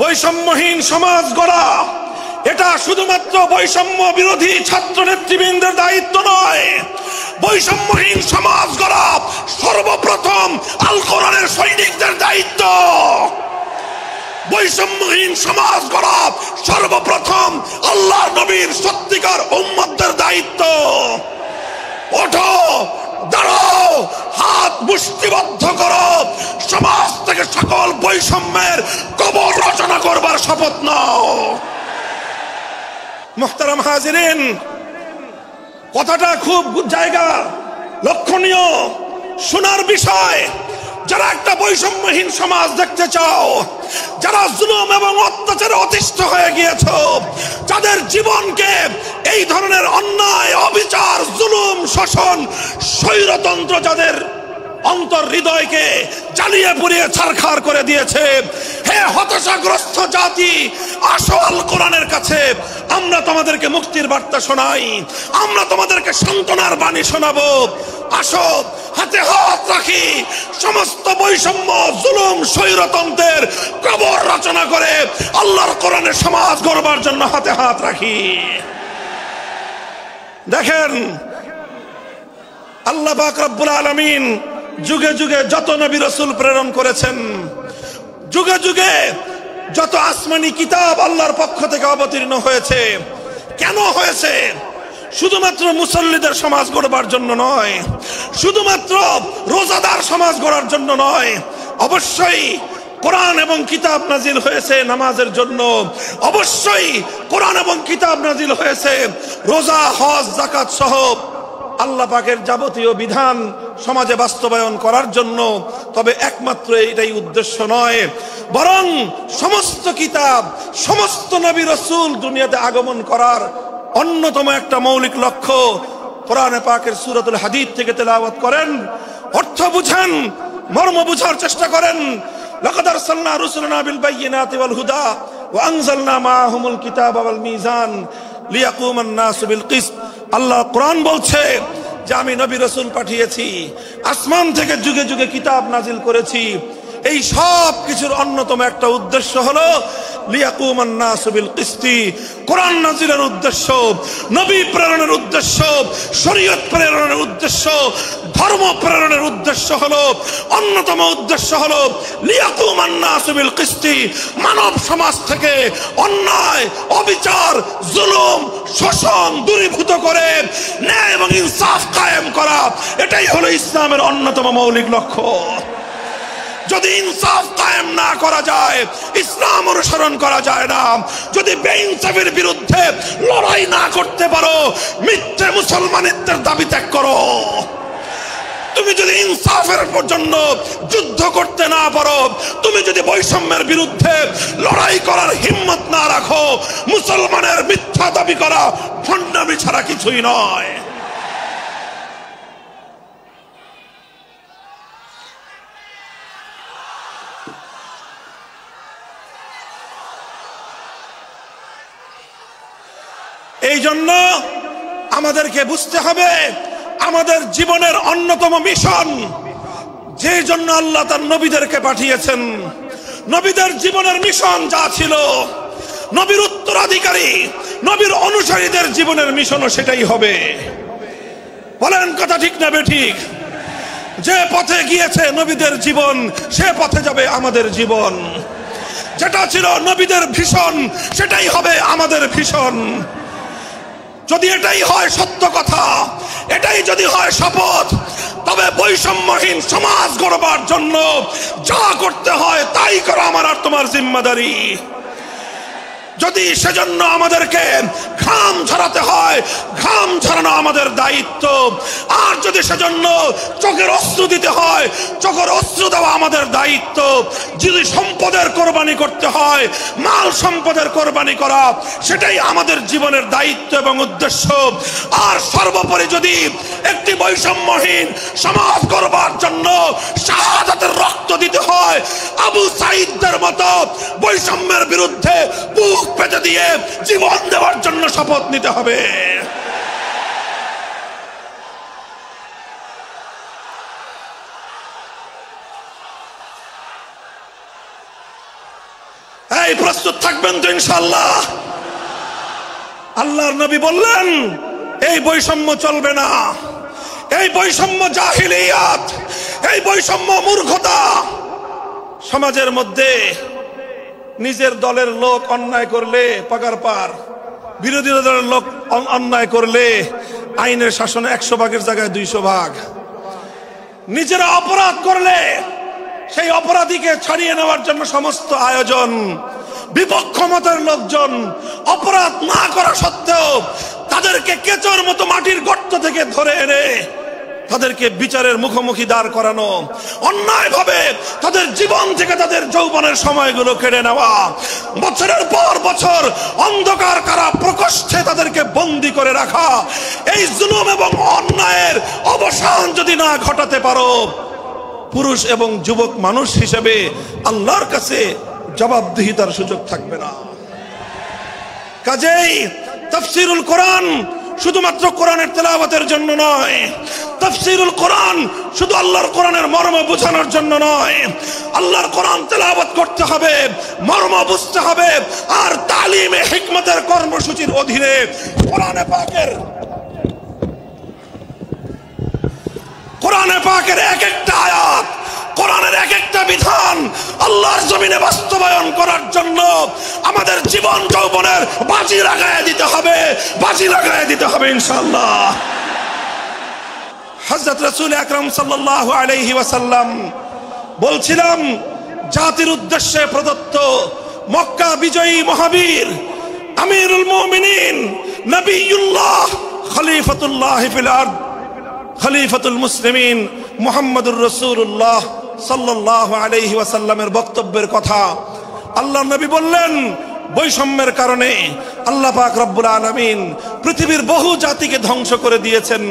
বৈষম্যহীন সমাজ গড়া এটা শুধুমাত্র বৈষম্য বিরোধী ছাত্র নেতৃবৃন্দের দায়িত্ব নয়। বৈষম্যহীন সমাজ গড়া সর্বপ্রথম আল কোরআনের সৈনিকদের দায়িত্ব। বৈষম্যহীন সমাজ গড়া সর্বপ্রথম আল্লাহর নবীর সত্যিকার উম্মতদের দায়িত্ব। ওঠো, দাঁড়াও, হাত মুষ্টিবদ্ধ করো, সমাজ থেকে সকল বৈষম্যের কবর রচনা করবার শপথ নাও। মুহতারাম হাজিরিন, কথাটা খুব জায়গা লক্ষণীয়, শোনার বিষয়। যারা একটা বৈষম্যহীন সমাজ দেখতে চাও, যারা জুলুম এবং অত্যাচারে অতিষ্ঠ হয়ে গিয়েছ, যাদের জীবনকে এই ধরনের অন্যায়, অবিচার, জুলুম, শোষণ, স্বৈরতন্ত্র যাদের অন্তর হৃদয়কে জ্বালিয়ে পুড়িয়ে ছারখার করে দিয়েছে। হে হতাশাগ্রস্ত জাতি, আসো আল কোরআনের কাছে, আমরা তোমাদেরকে মুক্তির বার্তা শোনাই, আমরা তোমাদেরকে সান্ত্বনার বাণী শোনাবো। আসো হাতে হাত রাখি, সমস্ত বৈষম্য, জুলুম, স্বৈরতন্ত্রের কবর রচনা করে আল্লাহর কোরআনের সমাজ গড়বার জন্য হাতে হাত রাখি। দেখেন, আল্লাহ পাক রব্বুল আলামিন যুগে যুগে যত নবী রাসূল প্রেরণ করেছেন, যুগে যুগে যত আসমানি কিতাব আল্লাহর পক্ষ থেকে অবতীর্ণ হয়েছে, কেন হয়েছে? শুধুমাত্র মুসল্লিদের সমাজ গড়বার জন্য নয়, শুধুমাত্র রোজাদার সমাজ গড়ার জন্য নয়। অবশ্যই কোরআন এবং কিতাব নাজিল হয়েছে নামাজের জন্য, অবশ্যই কোরআন এবং কিতাব নাজিল হয়েছে রোজা, হজ, যাকাত সহ আল্লাহ পাকের যাবতীয় বিধান সমাজে বাস্তবায়ন করার জন্য। তবে একমাত্র এটাই উদ্দেশ্য নয়, বরং সমস্ত কিতাব, সমস্ত নবী রাসূল দুনিয়াতে আগমন করার অন্যতম একটা মৌলিক লক্ষ্য। কোরআনে পাকের সূরাতুল হাদীদ থেকে তেলাওয়াত করেন, অর্থ বুঝেন, মর্ম বুঝার চেষ্টা করেন। লাকাদ আরসালনা রুসুলানা বিল বায়িনাতি ওয়াল হুদা ওয়া আনজালনা মাআহুমুল কিতাবা ওয়াল মিজান লিয়াকুমান নাসু বিল কিসত। আল্লাহ কোরআন বলছে যে আমি নবী রাসূল পাঠিয়েছি, আসমান থেকে যুগে যুগে কিতাব নাজিল করেছি। এই সব কিছুর অন্যতম একটা উদ্দেশ্য হলো লিয়াকুমান নাসু বিল কিসতি। কোরআন নাজিলের উদ্দেশ্য, নবী প্রেরণের উদ্দেশ্য, শরীয়ত প্রেরণের উদ্দেশ্য, ধর্ম প্রেরণের উদ্দেশ্য হলো, অন্যতম উদ্দেশ্য হলো লিয়াকুমান নাসু বিল কিসতি। মানব সমাজ থেকে অন্যায়, অবিচার, জুলুম, শোষণ দূরীভূত করে ন্যায় এবং ইনসাফ কায়েম করা, এটাই হলো ইসলামের অন্যতম মৌলিক লক্ষ্য। যদি ইনসাফ কায়েম না করা যায়, ইসলাম অনুসরণ করা যায় না। যদি বেইনসাফের বিরুদ্ধে লড়াই না করতে পারো, মিথ্যে মুসলমানিত্বের দাবি ত্যাগ করো। তুমি যদি ইনসাফের জন্য যুদ্ধ করতে না পারো, তুমি যদি বৈষম্যের বিরুদ্ধে লড়াই করার হিম্মত না রাখো, মুসলমানের মিথ্যা দাবি করা ভণ্ডামি ছাড়া কিছুই নয়। এই জন্য আমাদেরকে বুঝতে হবে, আমাদের জীবনের অন্যতম মিশন, যে জন্য আল্লাহ তার নবীদেরকে পাঠিয়েছেন, নবীদের জীবনের মিশন যা ছিল, নবীর উত্তরাধিকারী, নবীর অনুসারীদের জীবনের মিশনও সেটাই হবে। বলেন কথা ঠিক না বেঠিক? যে পথে গিয়েছে নবীদের জীবন, সে পথে যাবে আমাদের জীবন। যেটা ছিল নবীদের ভীষণ, সেটাই হবে আমাদের ভীষণ। যদি এটাই হয় সত্য কথা, এটাই যদি হয় শপথ, তবে বৈষম্যহীন সমাজ গড়বার জন্য যা করতে হয় তাই করা আমার আর তোমার জিম্মাদারি। যদি সেজন্য আমাদেরকে ঘাম ঝরাতে হয়, ঘাম ঝরানো আমাদের দায়িত্ব। আর যদি সেজন্য চোখের অশ্রু দিতে হয়, চোখের অশ্রু দেওয়া আমাদের দায়িত্ব। যদি সম্পদের কোরবানি করতে হয়, মাল সম্পদের কোরবানি করা, সেটাই আমাদের জীবনের দায়িত্ব এবং উদ্দেশ্য। আর সর্বোপরি যদি একটি বৈষম্যহীন সমাজ গড়বার জন্য শাহাদাতের রক্ত দিতে হয়, আবু সাঈদদের মতো বৈষম্যের বিরুদ্ধে বুক পেতে দিয়ে জীবন দেওয়ার জন্য শপথ নিতে হবে। এই প্রস্তুত থাকবেন তো ইনশাআল্লাহ? আল্লাহর নবী বললেন এই বৈষম্য চলবে না, এই বৈষম্য জাহিলিয়াত, এই বৈষম্য মূর্খতা। সমাজের মধ্যে নিজের দলের লোক অন্যায় করলে পাগার পার, বিরোধী দলের লোক অন্যায় করলে আইনের শাসনে 100 ভাগের জায়গায় 200 ভাগ। নিজেরা অপরাধ করলে সেই অপরাধীকে ছাড়িয়ে নেওয়ার জন্য সমস্ত আয়োজন। বিপক্ষ মতের লোকজন অপরাধ না করা সত্ত্বেও তাদেরকে কেচোর মতো মাটির গর্ত থেকে ধরে এনে তাদেরকে বিচারের মুখোমুখি দাঁড় করানো, অন্যায়ভাবে তাদের জীবন থেকে তাদের যৌবনের সময়গুলো কেড়ে নেওয়া, বছরের পর বছর অন্ধকার কারা প্রকোষ্ঠে তাদেরকে বন্দী করে রাখা। এই জুলুম এবং অন্যায়ের অবসান যদি না ঘটাতে পারো, পুরুষ এবং যুবক মানুষ হিসেবে আল্লাহর কাছে জবাবদিহিতার সুযোগ থাকবে না। কাজেই তাফসীরুল কোরআন শুধুমাত্র কোরআনের তেলাওয়াতের জন্য নয়, তাফসীরুল কোরআন শুধু আল্লাহর কোরআনের মর্ম বোঝানোর জন্য নয়। আল্লাহর কোরআন তেলাওয়াত করতে হবে, মর্ম বুঝতে হবে, আর তালিমে হিকমতের কর্মসূচির অধীনে কোরআনে পাকের এক একটা আয়াত, কোরআনের এক একটা বিধান আল্লাহর জমিনে বাস্তবায়ন করার জন্য আমাদের জীবন যৌবনের বাজি লাগায় দিতে হবে ইনশাআল্লাহ। হযরত রাসূল আকরাম সাল্লাল্লাহু আলাইহি ওয়াসাল্লাম বলছিলাম, জাতির উদ্দেশ্যে প্রদত্ত মক্কা বিজয়ী মহাবীর আমিরুল মুমিনিন নবিয়ুল্লাহ খলিফাতুল্লাহ ফিল আরদ খলিফাতুল মুসলিমিন মুহাম্মদুর রাসূলুল্লাহ সাল্লাল্লাহু আলাইহি ওয়াসাল্লামের বক্তব্যের কথা আল্লাহর নবী বললেন, বৈষম্যের কারণে আল্লাহ পাক রব্বুল আলামিন পৃথিবীর বহু জাতিকে ধ্বংস করে দিয়েছেন।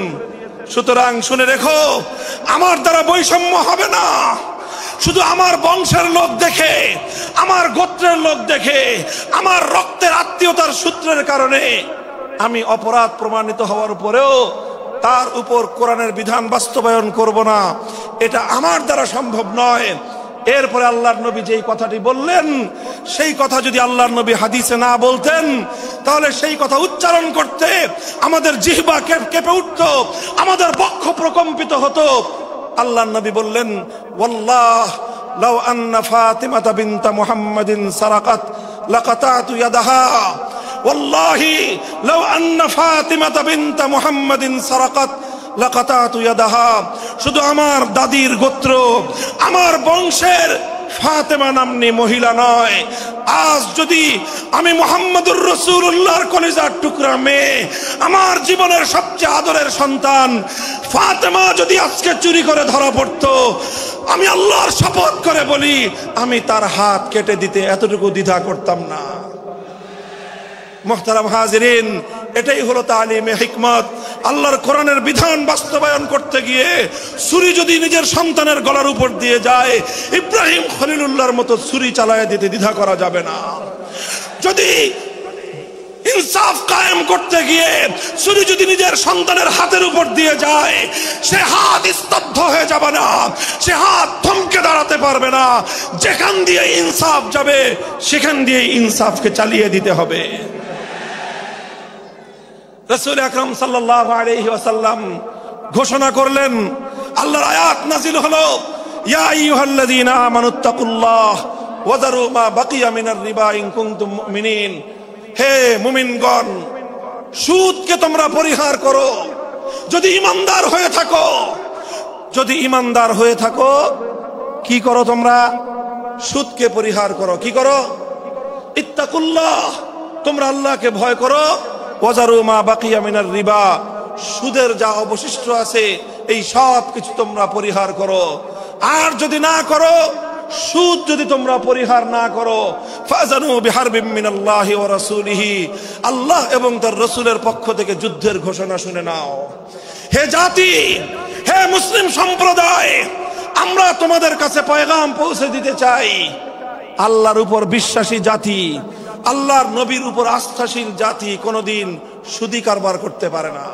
সুতরাং শুনে রেখো, আমার দ্বারা বৈষম্য হবে না। শুধু আমার বংশের লোক দেখে, আমার গোত্রের লোক দেখে, আমার রক্তের আত্মীয়তার সূত্রের কারণে আমি অপরাধ প্রমাণিত হওয়ার পরেও তার উপর কোরআনের বিধান বাস্তবায়ন করব না, এটা আমার দ্বারা সম্ভব নয়। এরপরে আল্লাহর নবী যেই কথাটি বললেন, সেই কথা যদি আল্লাহর নবী হাদিসে না বলতেন, তাহলে সেই কথা উচ্চারণ করতে আমাদের জিহ্বা কেঁপে উঠত, আমাদের বক্ষ প্রকম্পিত হতো। আল্লাহর নবী বললেন, ওয়াল্লাহ লাউ আন্না ফাতিমাতা বিনতা মুহাম্মাদিন সারাকাত লাকাতাতু ইয়াদাহা, ওয়াল্লাহি লাউ আন্না ফাতিমাতা বিনতা মুহাম্মাদিন সারাকাত লাকাতাতু ইয়াদাহা। শুধু আমার দাদির গোত্র, আমার বংশের ফাতেমা নামনি মহিলা নয়, আজ যদি আমি মুহাম্মদুর রাসূলুল্লাহর কলিজার টুকরা মেয়ে, আমার জীবনের সবচেয়ে আদরের সন্তান ফাতেমা যদি আজকে চুরি করে ধরা পড়তো, আমি আল্লাহর শপথ করে বলি, আমি তার হাত কেটে দিতে এতটুকু দ্বিধা করতাম না। মুহতারাম হাজিরিন, এটাই হলো তালিমে হিকমত। আল্লাহর কোরআনের বিধান বাস্তবায়ন করতে গিয়ে ছুরি যদি নিজের সন্তানের গলার উপর দিয়ে যায়, ইব্রাহিম খলিলুল্লাহর মতো ছুরি চালায় দিতে দ্বিধা করা যাবে না। যদি ইনসাফ কায়েম করতে গিয়ে ছুরি যদি নিজের সন্তানের হাতের উপর দিয়ে যায়, সে হাত স্তব্ধ হয়ে যাবে না, সে হাত থমকে দাঁড়াতে পারবে না। যেখান দিয়ে ইনসাফ যাবে সেখান দিয়ে ইনসাফকে চালিয়ে দিতে হবে। রাসূল আকরাম সাল্লাল্লাহু আলাইহি ওয়াসাল্লাম ঘোষণা করলেন, আল্লাহর আয়াত নাযিল হলো, ইয়া আইয়ুহাল্লাযীনা আমানুত্তাকুল্লাহ ওয়া যারু মা বাকিয়া মিনার রিবা ইন কুনতুম মুমিনিন। হে মুমিনগণ, সুদকে তোমরা পরিহার করো যদি ঈমানদার হয়ে থাকো। যদি ঈমানদার হয়ে থাকো, কি করো তোমরা? সুদকে পরিহার করো। কি করো? ইত্তাকুল্লাহ, তোমরা আল্লাহকে ভয় করো। ওয়াজারু মা বাকিয়া মিনার রিবা, সুদের যা অবশিষ্ট আছে এই সব কিছু তোমরা পরিহার করো। আর যদি না করো, সুদ যদি তোমরা পরিহার না করো, ফাজানু বিহারবিম মিনাল্লাহি ওয়া রাসূলিহি, আল্লাহ এবং তার রাসূলের পক্ষ থেকে যুদ্ধের ঘোষণা শুনে নাও। হে জাতি, হে মুসলিম সম্প্রদায়, আমরা তোমাদের কাছে পয়গাম পৌঁছে দিতে চাই, আল্লাহর উপর বিশ্বাসী জাতি, আল্লাহর নবীর উপর আস্থাশীল জাতি কোনদিন সুদি কারবার করতে পারে না।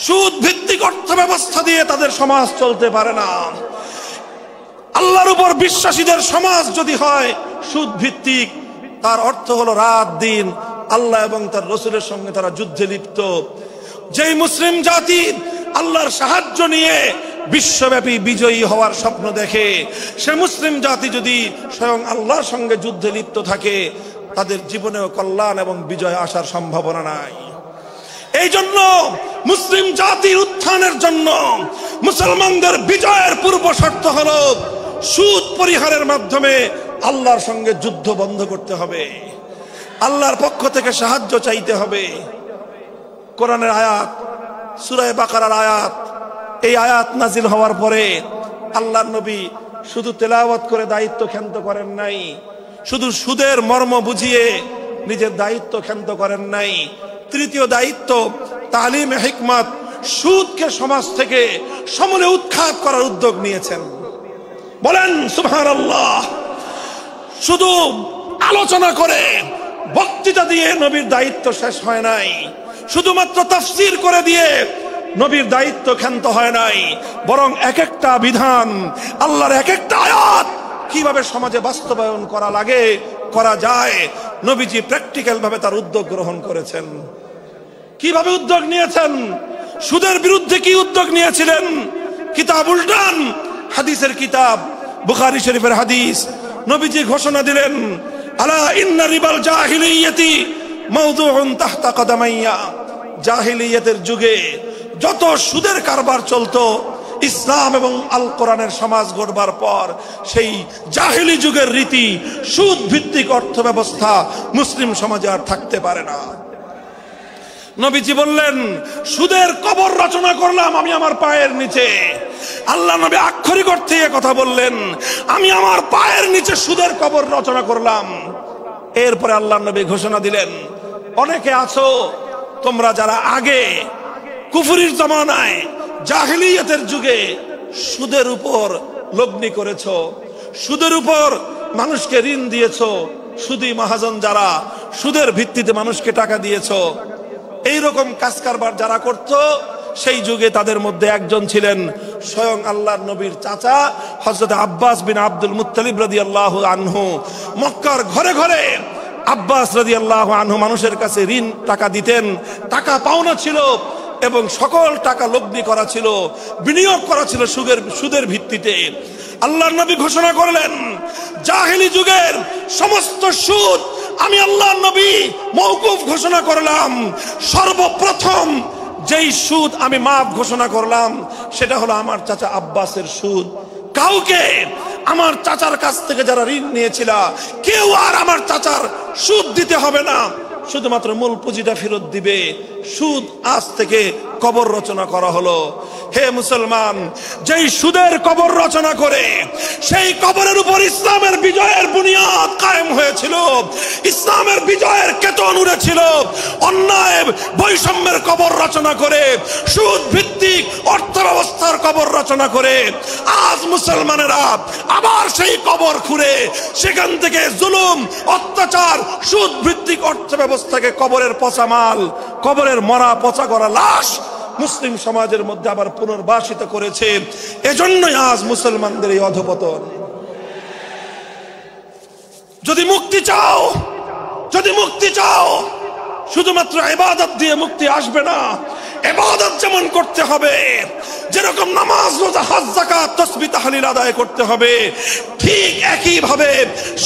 সুদ ভিত্তিক অর্থ ব্যবস্থা দিয়ে তাদের সমাজ চলতে পারে না। আল্লাহর উপর বিশ্বাসীদের সমাজ যদি হয় সুদ ভিত্তিক, তার অর্থ হলো রাত দিন আল্লাহ এবং তার রাসূলের সঙ্গে তারা যুদ্ধে লিপ্ত। যেই মুসলিম জাতি আল্লাহর সাহায্য নিয়ে বিশ্বব্যাপী বিজয়ী হওয়ার স্বপ্ন দেখে, সে মুসলিম জাতি যদি স্বয়ং আল্লাহর সঙ্গে যুদ্ধে লিপ্ত থাকে, তাদের জীবনেও কল্যাণ এবং বিজয় আসার সম্ভাবনা নাই। এই জন্য মুসলিম জাতির উত্থানের জন্য, মুসলমানদের বিজয়ের পূর্ব শর্ত হলো সুদ পরিহারের মাধ্যমে আল্লাহর সঙ্গে যুদ্ধ বন্ধ করতে হবে, আল্লাহর পক্ষ থেকে সাহায্য চাইতে হবে। কোরআনের আয়াত, সূরা বাকারার আয়াত, এই আয়াত নাজিল হওয়ার পরে আল্লাহর নবী শুধু তেলাওয়াত করে দায়িত্ব ক্ষান্ত করেন নাই, শুধু সুদের মর্ম বুঝিয়ে নিজের দায়িত্ব ক্ষান্ত করেন নাই। তৃতীয় দায়িত্ব তালিমে হিকমত, সুদকে সমাজ থেকে সমূলে উৎখাত করার উদ্যোগ নিয়েছেন। বলেন সুবহানাল্লাহ। শুধু আলোচনা করে বক্তৃতা দিয়ে নবীর দায়িত্ব শেষ হয় নাই, শুধুমাত্র তাফসীর করে দিয়ে নবীর দায়িত্ব ক্ষান্ত হয় নাই, বরং এক একটা বিধান, আল্লাহর এক একটা আয়াত কিভাবে সমাজে বাস্তবায়ন করা লাগে, করা যায়, নবীজি প্র্যাকটিক্যাল ভাবে তার উদ্যোগ গ্রহণ করেছেন। কিভাবে উদ্যোগ নিয়েছেন? সুদের বিরুদ্ধে কি উদ্যোগ নিয়েছিলেন? কিতাব উল্টান, হাদিসের কিতাব, বুখারী শরীফের হাদিস, নবীজি ঘোষণা দিলেন, আলা ইন্না রিবাল জাহিলিয়াতি মাওদুউন তাহতা কদামাইয়া। জাহিলিয়াতের যুগে যত সুদের কারবার চলতো, ইসলাম এবং আল কোরআনের সমাজ গড়বার পর সেই জাহিলি যুগের রীতি, সুদ ভিত্তিক অর্থ ব্যবস্থা মুসলিম সমাজে আর থাকতে পারে না। নবীজি বললেন, সুদের কবর রচনা করলাম আমি আমার পায়ের নিচে। আল্লাহ নবী আক্ষরিক অর্থে কথা বললেন, আমি আমার পায়ের নিচে সুদের কবর রচনা করলাম। এরপরে আল্লাহ নবী ঘোষণা দিলেন, অনেকে আছো তোমরা যারা আগে কুফরির জামানায় জাহিলিয়াতের যুগে সুদের উপর লগ্নি করেছো, সুদের উপর মানুষকে ঋণ দিয়েছো, সুদী মহাজন যারা সুদের ভিত্তিতে মানুষকে টাকা দিয়েছো, এইরকম কাজ কারবার যারা করত, সেই যুগে তাদের মধ্যে একজন ছিলেন স্বয়ং আল্লাহর নবীর চাচা হযরত আব্বাস বিন আব্দুল মুত্তালিব রাদিয়াল্লাহু আনহু। মক্কার ঘরে ঘরে আব্বাস রাদিয়াল্লাহু আনহু মানুষের কাছে ঋণ টাকা দিতেন, টাকা পাওনা ছিল এবং সকল টাকা লগ্নি করা ছিল, বিনিয়োগ করা ছিল সুদের ভিত্তিতে। আল্লাহর নবী ঘোষণা করলেন, জাহেলি যুগের সমস্ত সুদ আমি আল্লাহর নবী মওকুফ ঘোষণা করলাম। সর্বপ্রথম যেই সুদ আমি মাফ ঘোষণা করলাম সেটা হলো আমার চাচা আব্বাসের সুদ। কাউকে আমার চাচার কাছ থেকে যারা ঋণ নিয়েছিল, কেউ আর আমার চাচার সুদ দিতে হবে না, শুধুমাত্র মূল পুঁজিটা ফেরত দিবে। সুদ আজ থেকে কবর রচনা করা হলো। হে মুসলমান, যেই সুদের কবর রচনা করে সেই কবরের উপর ইসলামের বিজয়ের বুনিয়াদ কায়েম হয়েছিল, ইসলামের বিজয়ের কেতন উড়েছিল। অন্যায় বৈষম্যের কবর রচনা করে, সুদ ভিত্তিক অর্থ ব্যবস্থার কবর রচনা করে আজ মুসলমানেরা আবার সেই কবর খুঁড়ে সেখান থেকে জুলুম, অত্যাচার, সুদ ভিত্তিক অর্থ ব্যবস্থাকে কবরের পচা মাল, কবরের মরা পচা করা লাশ মুসলিম সমাজের মধ্যে আবার পুনর্বাসিত করেছে। এজন্যই আজ মুসলমানদের এই অধঃপতন। যদি মুক্তি চাও, যদি মুক্তি চাও, শুধুমাত্র ইবাদত দিয়ে মুক্তি আসবে না। ইবাদত যেমন করতে হবে, যেরকম নামাজ, রোজা, হজ, যাকাত, তাসবিহ, তাহলিল আদায় করতে হবে, ঠিক একই ভাবে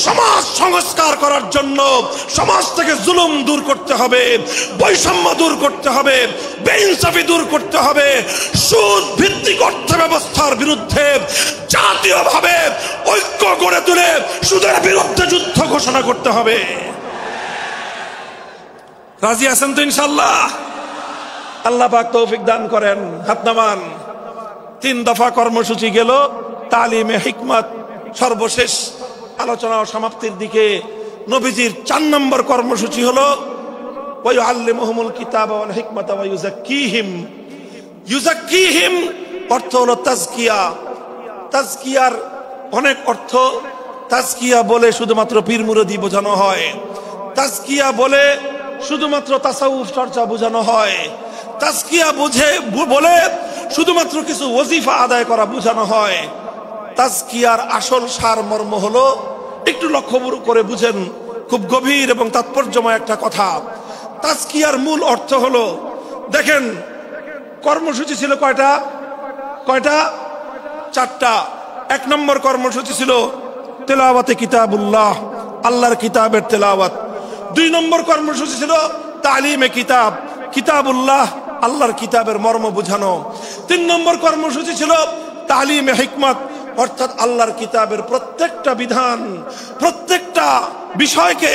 সমাজ সংস্কার করার জন্য সমাজ থেকে জুলুম দূর করতে হবে, বৈষম্য দূর করতে হবে, বেইনসাফি দূর করতে হবে, সুদ ভিত্তিক অর্থ ব্যবস্থার বিরুদ্ধে জাতীয়ভাবে ঐক্য গড়ে তুলে সুদের বিরুদ্ধে যুদ্ধ ঘোষণা করতে হবে। রাজি আছেন তো ইনশাআল্লাহ? আল্লাহ পাক তৌফিক দান করেন। হাত নামান। 3 দফা কর্মসূচি গেল, তালিমে হিকমত সর্বশেষ আলোচনা ও সমাপ্তির দিকে। নবীজির 4 নম্বর কর্মসূচি হলো ওয়া ইউআল্লিমুহুমুল কিতাবা ওয়াল হিকমাতা ওয়া ইউযাক্কিহিম। ইউযাক্কিহিম অর্থ হলো তাজকিয়া। তাজকিয়ার অনেক অর্থ। তাজকিয়া বলে শুধুমাত্র পীর মুরিদি বোঝানো হয়, তাজকিয়া বলে শুধুমাত্র তাসাউফ চর্চা বোঝানো হয়, তাজকিয়া বলে শুধুমাত্র কিছু ওজিফা আদায় করা বোঝানো হয়। তাজকিয়ার আসল সারমর্ম হলো, একটু লক্ষ্য করে বুঝেন, খুব গভীর এবং তাৎপর্যময় একটা কথা। তাজকিয়ার মূল অর্থ হলো, দেখেন কর্মসূচি ছিল কয়টা? 4টা। 1 নম্বর কর্মসূচি ছিল তেলাওয়াতে কিতাবুল্লাহ, আল্লাহর কিতাবের তেলাওয়াত। 2 নম্বর কর্মসূচি ছিল তালিমে কিতাব, কিতাবুল্লাহ, আল্লাহর কিতাবের মর্ম বোঝানো। 3 নম্বর কর্মসূচি ছিল তালিমে হিকমত, অর্থাৎ আল্লাহর কিতাবের প্রত্যেকটা বিধান, প্রত্যেকটা বিষয়কে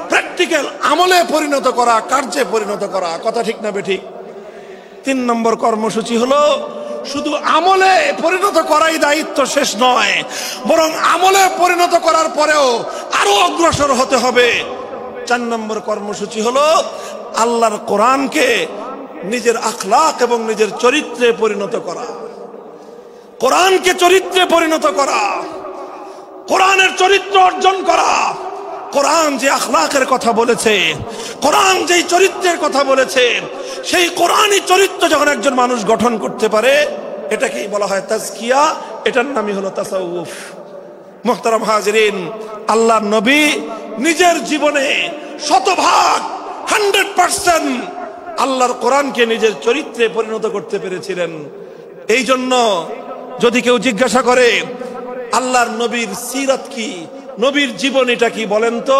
প্র্যাকটিক্যাল আমলে পরিণত করা, কার্যে পরিণত করা। কথা ঠিক না বেঠিক? 3 নম্বর কর্মসূচি হলো শুধু আমলে পরিণত করাই দায়িত্ব শেষ নয়, বরং আমলে পরিণত করার পরেও আরো অগ্রসর হতে হবে। 4 নম্বর কর্মসূচি হলো আল্লাহর কোরআনকে নিজের আখলাক এবং নিজের চরিত্রে পরিণত করা, কোরআনকে চরিত্রে পরিণত করা, কোরআনের চরিত্র অর্জন করা। কোরআন যে আখলাকের কথা বলেছে, কোরআন যেই চরিত্রের কথা বলেছে, সেই কোরআনই চরিত্র যখন একজন মানুষ গঠন করতে পারে, এটাকেই বলা হয় তাজকিয়া, এটার নামই হলো তাসাউফ। মুহতারাম হাজিরিন, আল্লাহর নবী নিজের জীবনে 100% আল্লাহর কোরআনকে নিজের চরিত্রে পরিণত করতে পেরেছিলেন। এই জন্য যদি কেউ জিজ্ঞাসা করে আল্লাহর নবীর সিরাত কি, নবীর জীবনীটা কি, বলেন তো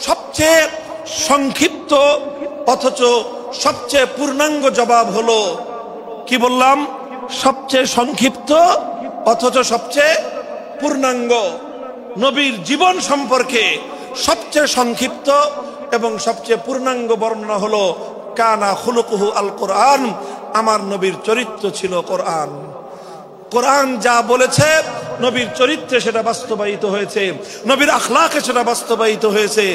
সবচেয়ে সংক্ষিপ্ত অথচ সবচেয়ে পূর্ণাঙ্গ জবাব হলো, কি বললাম, সবচেয়ে সংক্ষিপ্ত অথচ সবচেয়ে পূর্ণাঙ্গ। নবীর জীবন সম্পর্কে সবচেয়ে সংক্ষিপ্ত এবং সবচেয়ে পূর্ণাঙ্গ বর্ণনা হলো কানা খুলুকুহু আল কোরআন, আমার নবীর চরিত্র ছিল কোরআন। কোরআন যা বলেছে নবীর চরিত্রে সেটা বাস্তবায়িত হয়েছে, নবীর আখলাকে সেটা বাস্তবায়িত হয়েছে।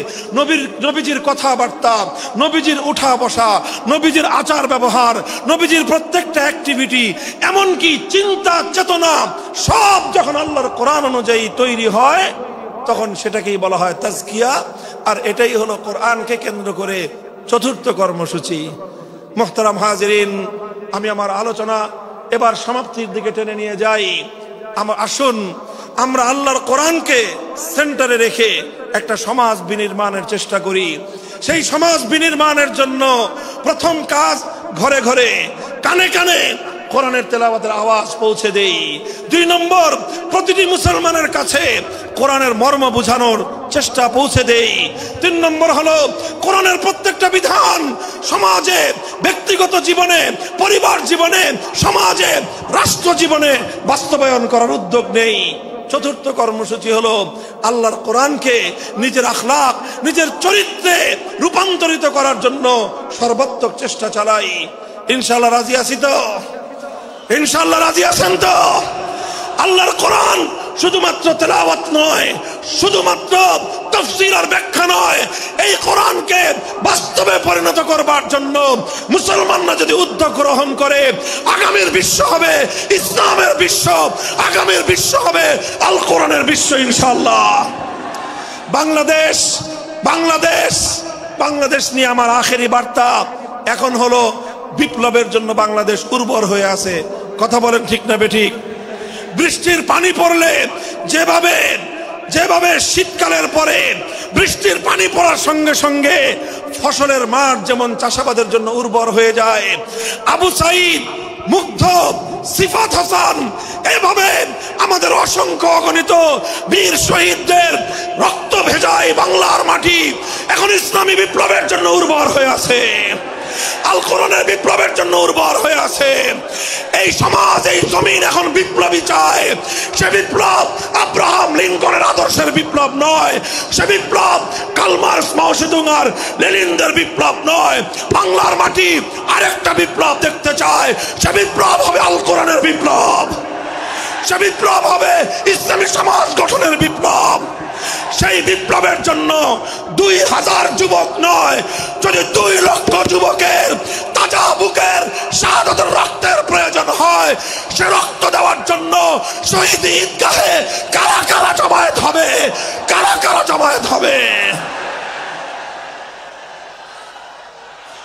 নবীজির কথাবার্তা, নবীজির উঠা বসা, নবীজির আচার ব্যবহার, নবীজির প্রত্যেকটা অ্যাক্টিভিটি, এমনকি চিন্তা চেতনা সব যখন আল্লাহর কোরআন অনুযায়ী তৈরি হয়, তখন সেটাকেই বলা হয় তাজকিয়া। আর এটাই হলো কোরআনকে কেন্দ্র করে চতুর্থ কর্মসূচি। মুহতারাম হাজিরিন, আমি আমার আলোচনা এবার সমাপ্তির দিকে টেনে নিয়ে যাই। আসুন আমরা আল্লাহর কোরআনকে সেন্টারে রেখে একটা সমাজ বিনির্মাণের চেষ্টা করি। সেই সমাজ বিনির্মাণের জন্য প্রথম কাজ, ঘরে ঘরে কানে কানে কোরআনের তেলাওয়াতের আওয়াজ পৌঁছে দেই। 2 নম্বর, প্রতিটি মুসলমানের কাছে কোরআনের মর্ম বোঝানোর চেষ্টা পৌঁছে দেই। 3 নম্বর হলো কোরআনের প্রত্যেকটা বিধান সমাজে, ব্যক্তিগত জীবনে, পরিবার জীবনে, সমাজে, রাষ্ট্র জীবনে বাস্তবায়ন করার উদ্যোগ নেই। চতুর্থ কর্মসূচি হলো আল্লাহর কোরআনকে নিজের আখলাক, নিজের চরিত্রে রূপান্তরিত করার জন্য সর্বাত্মক চেষ্টা চালাই। ইনশাআল্লাহ রাজি আছি তো? ইনশাআল্লাহ রাজি আছেন তো? আল্লাহর কোরআন শুধুমাত্র তেলাওয়াত নয়, শুধুমাত্র তাফসীর আর ব্যাখ্যা নয়, এই কোরআনকে বাস্তবে পরিণত করবার জন্য মুসলমানরা যদি উদ্যোগ গ্রহণ করে, আগামীর বিশ্ব হবে ইসলামের বিশ্ব, আগামীর বিশ্ব হবে আল কোরআনের বিশ্ব ইনশাআল্লাহ। বাংলাদেশ বাংলাদেশ বাংলাদেশ নিয়ে আমার আখেরি বার্তা এখন হলো, বিপ্লবের জন্য বাংলাদেশ উর্বর হয়ে আছে। কথা বলেন ঠিক না বেঠিক? বৃষ্টির পানি পড়লে যেভাবে শীতকালের পরে বৃষ্টির পানি পড়ার সঙ্গে সঙ্গে ফসলের মাঠ যেমন চাষাবাদের জন্য উর্বর হয়ে যায়, আবু সাইদ, মুগ্ধ, সিফাত হাসান, এভাবে আমাদের অসংখ্য অগণিত বীর শহীদদের রক্ত ভেজায় বাংলার মাটি এখন ইসলামী বিপ্লবের জন্য উর্বর হয়ে আছে, আল কোরআনের বিপ্লবের জন্য উর্বর হয়ে আছে। এই সমাজ, এই জমিন এখন বিপ্লবী চায়। সে বিপ্লব আব্রাহাম লিঙ্কনের আদর্শের বিপ্লব নয়, সে বিপ্লব কার্ল মার্কস, মাও সেতুং আর লেনিনদের বিপ্লব নয়। বাংলার মাটি আরেকটা বিপ্লব দেখতে চায়, সে বিপ্লব হবে আল কোরআনের বিপ্লব, সে বিপ্লব হবে ইসলামী সমাজ গঠনের বিপ্লব। সেই বিপ্লবের জন্য 2000 যুবক নয়, যদি 2 লক্ষ যুবকের তাজা বুকের শাহাদাতের রক্তের প্রয়োজন হয়, সে রক্ত দেওয়ার জন্য শহীদ ঈদগাহে কারা কারা জমায়েত হবে, কারা কারা জমায়েত হবে।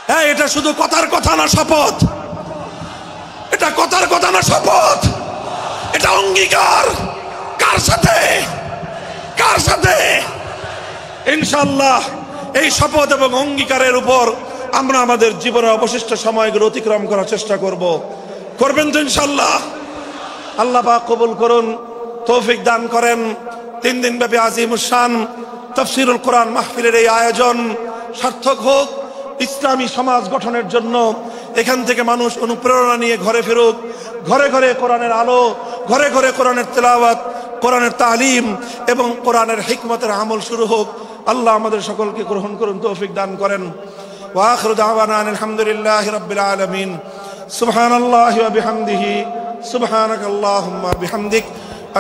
হ্যাঁ, এটা শুধু কথার কথা না, শপথ। এটা কথার কথা না, শপথ। এটা অঙ্গীকার। কার সাথে? কার সাথে? ইনশাআল্লাহ এই শপথ এবং অঙ্গীকারের উপর আমরা আমাদের জীবনের অবশিষ্ট সময়গুলো অতিক্রম করার চেষ্টা করব। করবেন তো ইনশাআল্লাহ? আল্লাহ পাক কবুল করুন, তৌফিক দান করেন। 3 দিন ব্যাপী আজিমুস শান তাফসীরুল কোরআন মাহফিলের এই আয়োজন সার্থক হোক, ইসলামী সমাজ গঠনের জন্য এখান থেকে মানুষ অনুপ্রেরণা নিয়ে ঘরে ফেরুক, ঘরে ঘরে কোরআনের আলো, ঘরে ঘরে কোরআনের তেলাওয়াত, কোরআনের তালিম এবং কোরআনের হিকমতের আমল শুরু হোক। আল্লাহ আমাদের সকলকে গ্রহণ করুন, তৌফিক দান করেন। ওয়া আখিরু দাওয়ানা আলহামদুলিল্লাহি রাব্বিল আলামিন। সুবহানাল্লাহি ওয়া বিহামদিহি, সুবহানাকাল্লাহুম্মা বিহামদিক,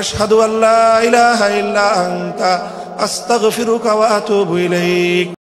আশহাদু আল্লা ইলাহা ইল্লা আনতা, আস্তাগফিরুকা ওয়া আতুবু ইলাইক।